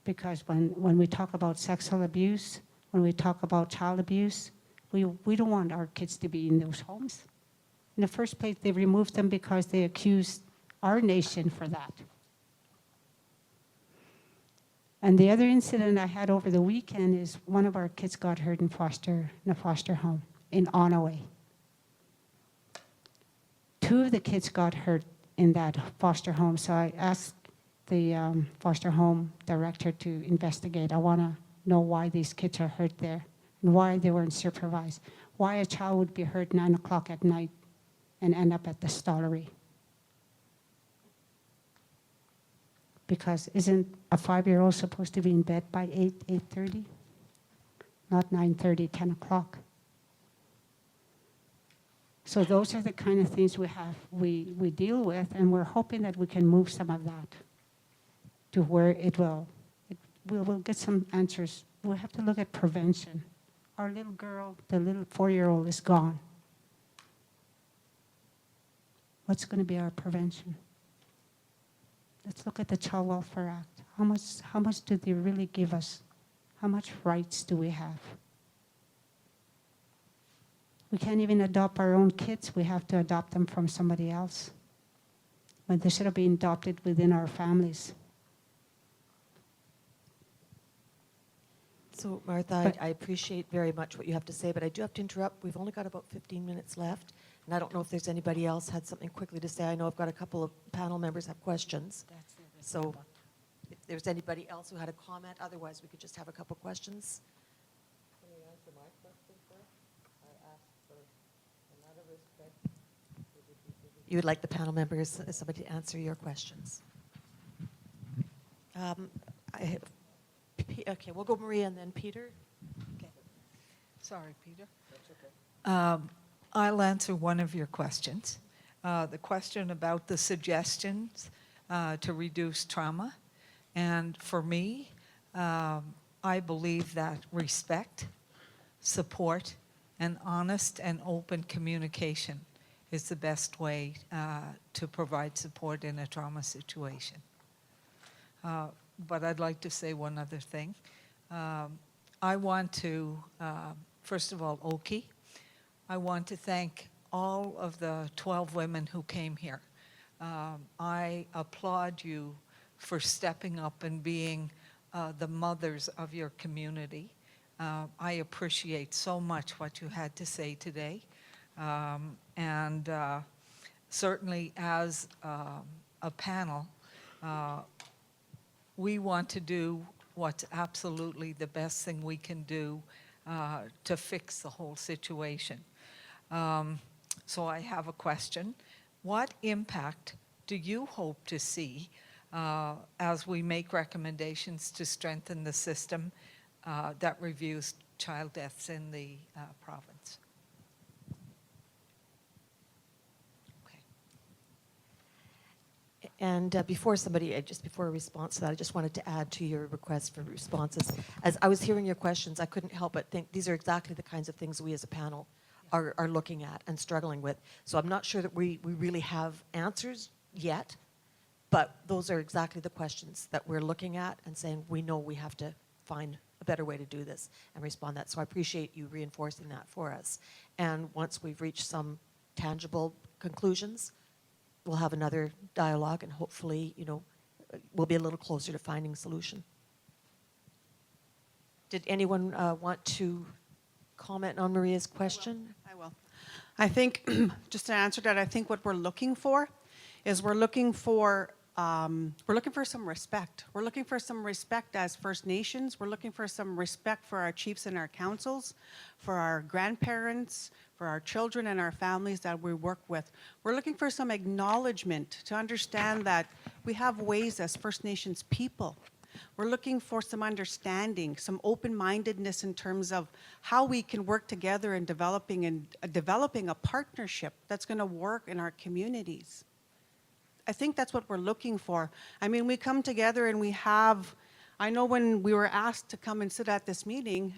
Because when we talk about sexual abuse, when we talk about child abuse, we don't want our kids to be in those homes. In the first place, they removed them because they accused our nation for that. And the other incident I had over the weekend is one of our kids got hurt in a foster home in Onaway. 2 of the kids got hurt in that foster home, so I asked the foster home director to investigate. I want to know why these kids are hurt there and why they weren't supervised. Why a child would be hurt 9 o'clock at night and end up at the Stollery. Because isn't a 5-year-old supposed to be in bed by 8:30? Not 9:30, 10 o'clock. So those are the kind of things we deal with, and we're hoping that we can move some of that to where we'll get some answers. We'll have to look at prevention. Our little girl, the little 4-year-old, is gone. What's going to be our prevention? Let's look at the Child Welfare Act. How much do they really give us? How much rights do we have? We can't even adopt our own kids. We have to adopt them from somebody else. But they should have been adopted within our families. So, Martha, I appreciate very much what you have to say, but I do have to interrupt. We've only got about 15 minutes left, and I don't know if there's anybody else had something quickly to say. I know I've got a couple of panel members have questions. So if there's anybody else who had a comment, otherwise we could just have a couple questions. Can you answer my question first? I asked for another respect. You would like the panel members, somebody to answer your questions. Okay, we'll go Maria and then Peter. Okay. Sorry, Peter. That's okay. I'll answer one of your questions. The question about the suggestions to reduce trauma. And for me, I believe that respect, support, and honest and open communication is the best way to provide support in a trauma situation. But I'd like to say one other thing. I want to, first of all, Oki, I want to thank all of the 12 women who came here. I applaud you for stepping up and being the mothers of your community. I appreciate so much what you had to say today. And certainly as a panel, we want to do what's absolutely the best thing we can do to fix the whole situation. So I have a question. What impact do you hope to see as we make recommendations to strengthen the system that reviews child deaths in the province? And before a response to that, I just wanted to add to your request for responses. As I was hearing your questions, I couldn't help but think these are exactly the kinds of things we as a panel are looking at and struggling with. So I'm not sure that we really have answers yet, but those are exactly the questions that we're looking at and saying we know we have to find a better way to do this and respond to that. So I appreciate you reinforcing that for us. And once we've reached some tangible conclusions, we'll have another dialogue and hopefully, we'll be a little closer to finding a solution. Did anyone want to comment on Maria's question? I will. I think, just to answer that, I think what we're looking for is we're looking for some respect. We're looking for some respect as First Nations. We're looking for some respect for our chiefs and our councils, for our grandparents, for our children and our families that we work with. We're looking for some acknowledgement to understand that we have ways as First Nations people. We're looking for some understanding, some open-mindedness in terms of how we can work together in developing a partnership that's going to work in our communities. I think that's what we're looking for. I mean, we come together and we have, I know when we were asked to come and sit at this meeting,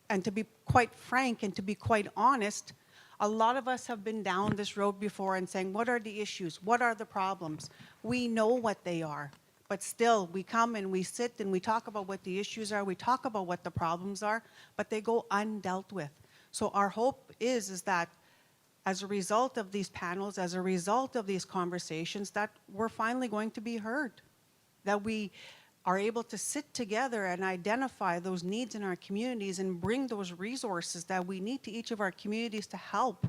and to be quite frank and to be quite honest, a lot of us have been down this road before and saying, what are the issues? What are the problems? We know what they are, but still we come and we sit and we talk about what the issues are, we talk about what the problems are, but they go undealt with. So our hope is that as a result of these panels, as a result of these conversations, that we're finally going to be heard, that we are able to sit together and identify those needs in our communities and bring those resources that we need to each of our communities to help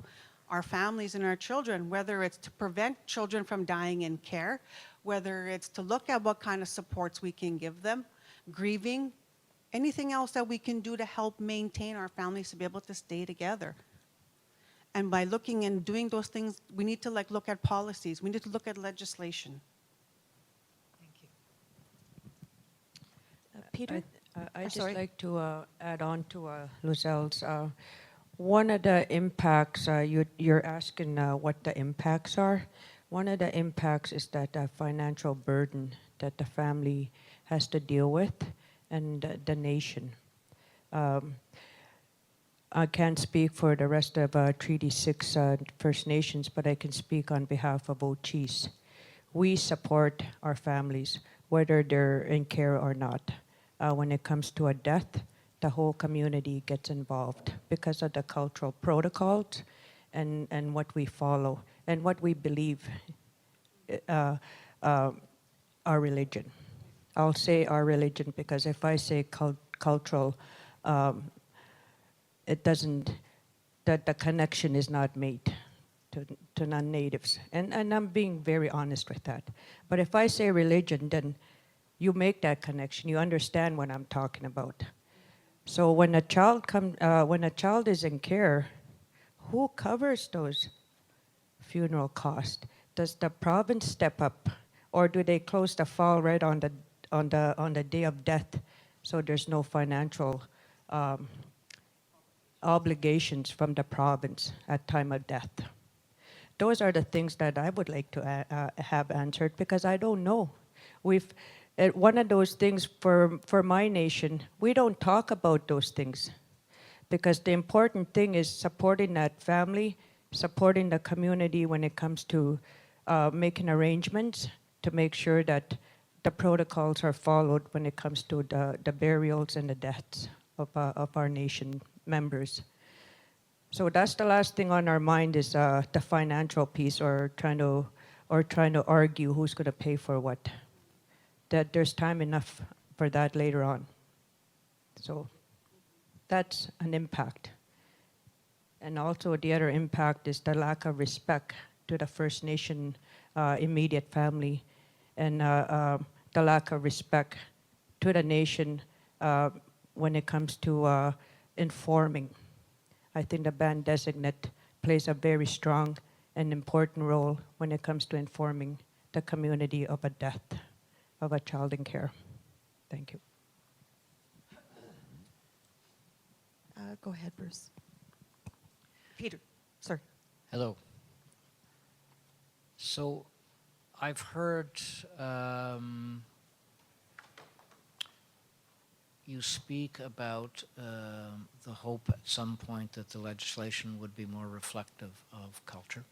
our families and our children, whether it's to prevent children from dying in care, whether it's to look at what kind of supports we can give them, grieving, anything else that we can do to help maintain our families to be able to stay together. And by looking and doing those things, we need to look at policies. We need to look at legislation. Peter? I'd just sorry. like to add on to Luzelle's. One of the impacts, you're asking what the impacts are. One of the impacts is that financial burden that the family has to deal with, and the nation. Um, I can't speak for the rest of Treaty 6 First Nations, but I can speak on behalf of Ochis. We support our families, whether they're in care or not. When it comes to a death, the whole community gets involved because of the cultural protocols and what we follow and what we believe, uh, uh, our religion. I'll say our religion because if I say cultural, it doesn't, that the connection is not made to non-natives. And I'm being very honest with that. But if I say religion, then you make that connection. You understand what I'm talking about. So when a child is in care, who covers those funeral costs? Does the province step up, or do they close the file right on the day of death, so there's no financial obligations from the province at time of death? Those are the things that I would like to have answered because I don't know. One of those things for my nation, we don't talk about those things because the important thing is supporting that family, supporting the community when it comes to making arrangements to make sure that the protocols are followed when it comes to the burials and the deaths of our nation members. So that's the last thing on our mind is the financial piece, or trying to argue who's going to pay for what. That there's time enough for that later on. So that's an impact. And also the other impact is the lack of respect to the First Nation immediate family, and the lack of respect to the nation when it comes to informing. I think the band designate plays a very strong and important role when it comes to informing the community of a death of a child in care. Thank you. Go ahead, Bruce. Peter, sir. Hello. So I've heard you speak about the hope at some point that the legislation would be more reflective of culture.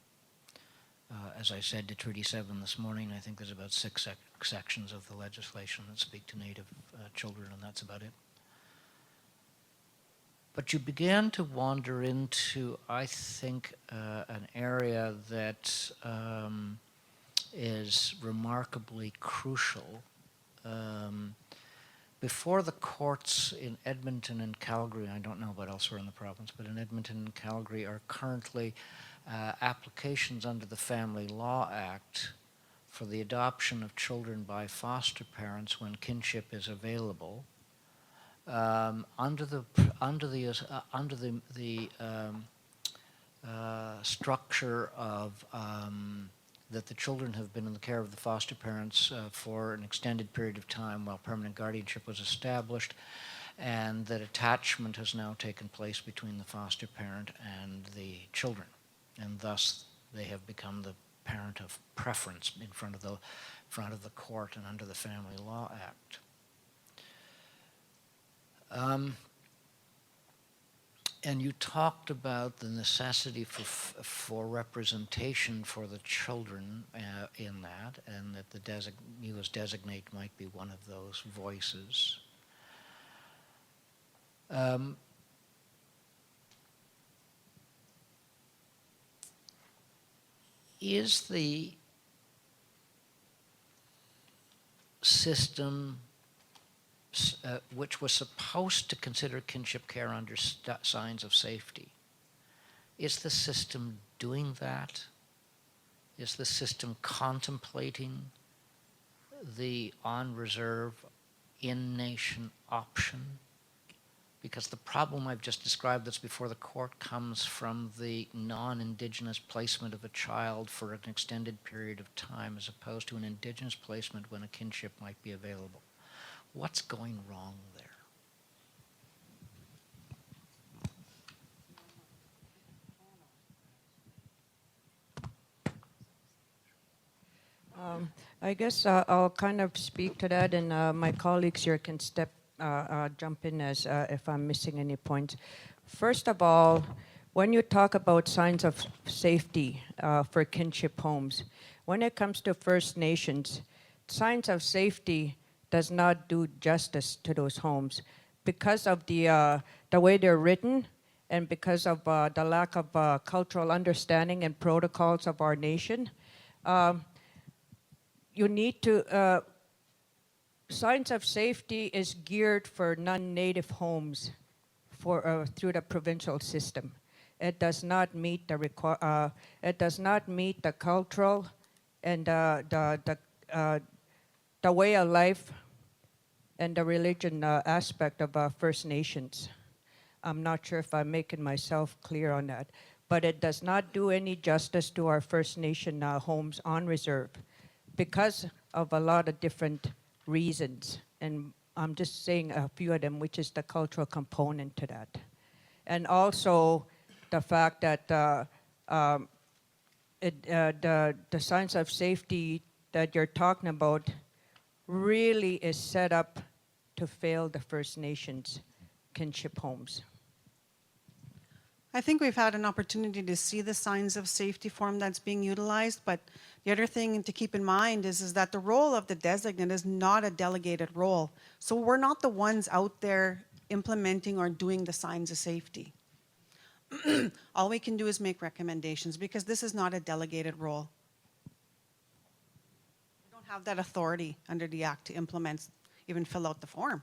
As I said to Treaty 7 this morning, I think there's about 6 sections of the legislation that speak to Native children, and that's about it. But you began to wander into, I think, an area that is remarkably crucial. Before the courts in Edmonton and Calgary, I don't know about elsewhere in the province, but in Edmonton and Calgary are currently applications under the Family Law Act for the adoption of children by foster parents when kinship is available. Under the structure of that the children have been in the care of the foster parents for an extended period of time while permanent guardianship was established, and that attachment has now taken place between the foster parent and the children, and thus they have become the parent of preference in front of the court and under the Family Law Act. And you talked about the necessity for representation for the children in that, and that you as designate might be one of those voices. Is the system which was supposed to consider kinship care under signs of safety, is the system doing that? Is the system contemplating the on-reserve, in-nation option? Because the problem I've just described that's before the court comes from the non-Indigenous placement of a child for an extended period of time as opposed to an Indigenous placement when a kinship might be available. What's going wrong there? I guess I'll kind of speak to that, and my colleagues here can jump in as if I'm missing any points. First of all, when you talk about signs of safety for kinship homes, when it comes to First Nations, signs of safety does not do justice to those homes because of the way they're written and because of the lack of cultural understanding and protocols of our nation. You need to, signs of safety is geared for non-native homes through the provincial system. It does not meet the it does not meet the cultural and the way of life and the religion aspect of First Nations. I'm not sure if I'm making myself clear on that, but it does not do any justice to our First Nation homes on reserve because of a lot of different reasons. And I'm just saying a few of them, which is the cultural component to that. And also the fact that the signs of safety that you're talking about really is set up to fail the First Nations kinship homes. I think we've had an opportunity to see the signs of safety form that's being utilized, but the other thing to keep in mind is that the role of the designate is not a delegated role. So we're not the ones out there implementing or doing the signs of safety. All we can do is make recommendations because this is not a delegated role. We don't have that authority under the Act to implement, even fill out the form.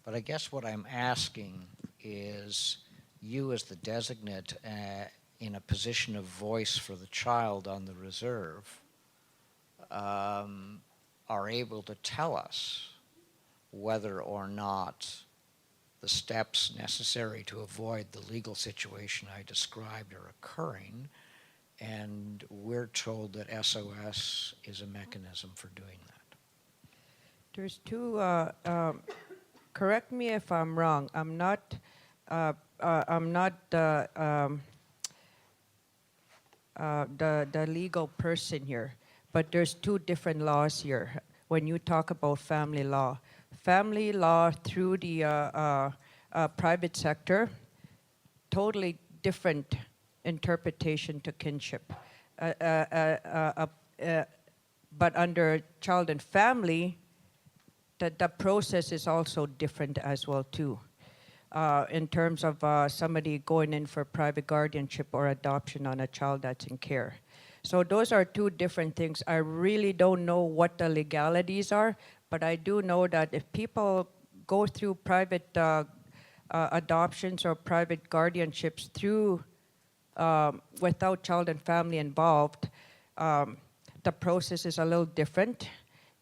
But I guess what I'm asking is you as the designate in a position of voice for the child on the reserve are able to tell us whether or not the steps necessary to avoid the legal situation I described are occurring, and we're told that SOS is a mechanism for doing that. There's two, correct me if I'm wrong, I'm not the legal person here, but there's two different laws here when you talk about family law. Family law through the private sector, totally different interpretation to kinship. But under child and family, the process is also different as well too. In terms of somebody going in for private guardianship or adoption on a child that's in care. So those are two different things. I really don't know what the legalities are, but I do know that if people go through private adoptions or private guardianships through without child and family involved, the process is a little different.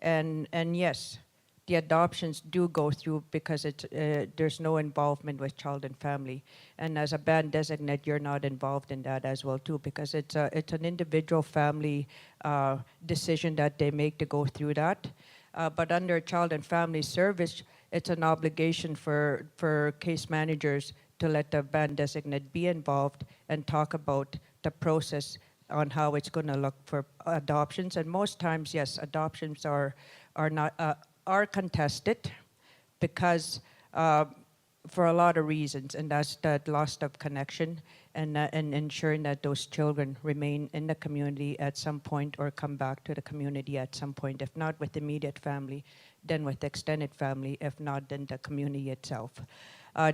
And yes, the adoptions do go through because there's no involvement with child and family. And as a band designate, you're not involved in that as well too, because it's an individual family decision that they make to go through that. But under child and family service, it's an obligation for case managers to let the band designate be involved and talk about the process on how it's going to look for adoptions. And most times, yes, adoptions are contested because for a lot of reasons, and that's that loss of connection and ensuring that those children remain in the community at some point or come back to the community at some point. If not with immediate family, then with extended family. If not, then the community itself.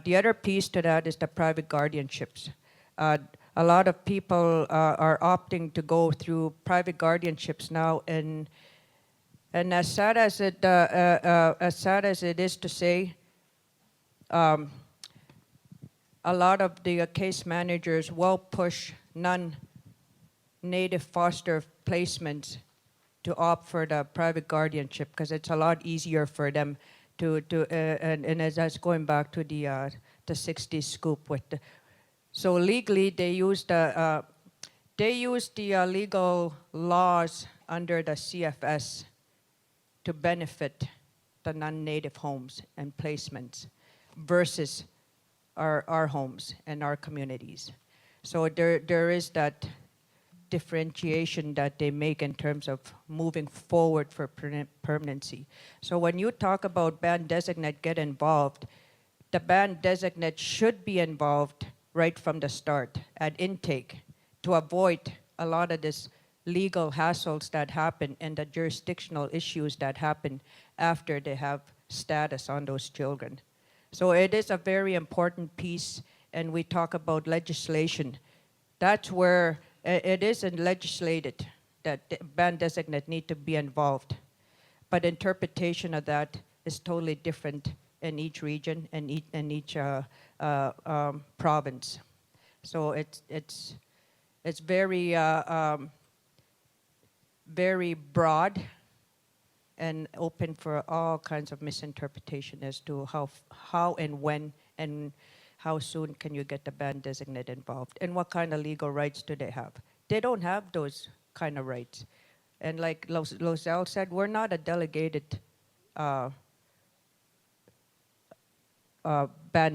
The other piece to that is the private guardianships. A lot of people are opting to go through private guardianships now, and as sad as it is to say, a lot of the case managers will push non-native foster placements to opt for the private guardianship because it's a lot easier for them and as that's going back to the 60s scoop with the, so legally they use the legal laws under the CFS to benefit the non-native homes and placements versus our homes and our communities. So there is that differentiation that they make in terms of moving forward for permanency. So when you talk about band designate get involved, the band designate should be involved right from the start at intake to avoid a lot of this legal hassles that happen and the jurisdictional issues that happen after they have status on those children. So it is a very important piece, and we talk about legislation. That's where it isn't legislated that the band designate need to be involved. But interpretation of that is totally different in each region and each province. So it's very very broad and open for all kinds of misinterpretation as to how and when and how soon can you get the band designate involved and what kind of legal rights do they have. They don't have those kind of rights. And like Lozelle said, we're not a delegated band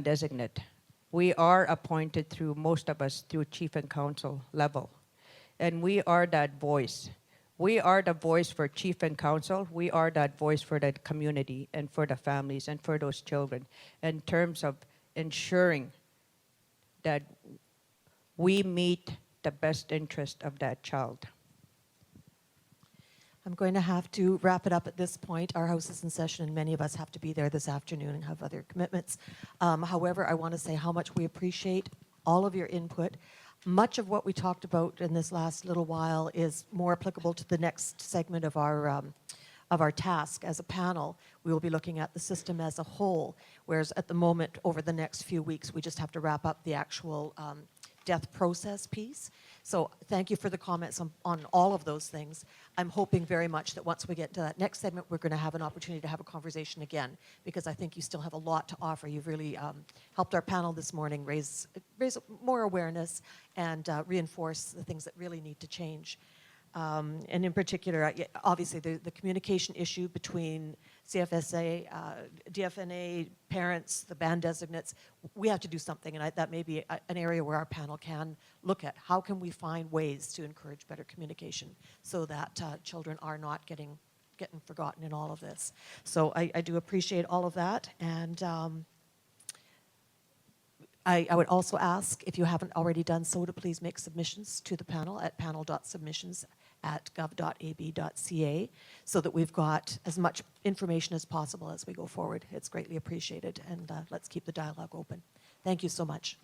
designate. We are appointed through, most of us, through chief and council level. And we are that voice. We are the voice for chief and council. We are that voice for the community and for the families and for those children in terms of ensuring that we meet the best interest of that child. I'm going to have to wrap it up at this point. Our house is in session and many of us have to be there this afternoon and have other commitments. However, I want to say how much we appreciate all of your input. Much of what we talked about in this last little while is more applicable to the next segment of our task as a panel. We will be looking at the system as a whole, whereas at the moment, over the next few weeks, we just have to wrap up the actual death process piece. So thank you for the comments on all of those things. I'm hoping very much that once we get to that next segment, we're going to have an opportunity to have a conversation again, because I think you still have a lot to offer. You've really helped our panel this morning raise more awareness and reinforce the things that really need to change. And in particular, obviously, the communication issue between CFSA, DFNA, parents, the band designates, we have to do something, and that may be an area where our panel can look at. How can we find ways to encourage better communication so that children are not getting forgotten in all of this? So I do appreciate all of that, and I would also ask, if you haven't already done so, to please make submissions to the panel at panel.submissions@gov.ab.ca so that we've got as much information as possible as we go forward. It's greatly appreciated, and let's keep the dialogue open. Thank you so much.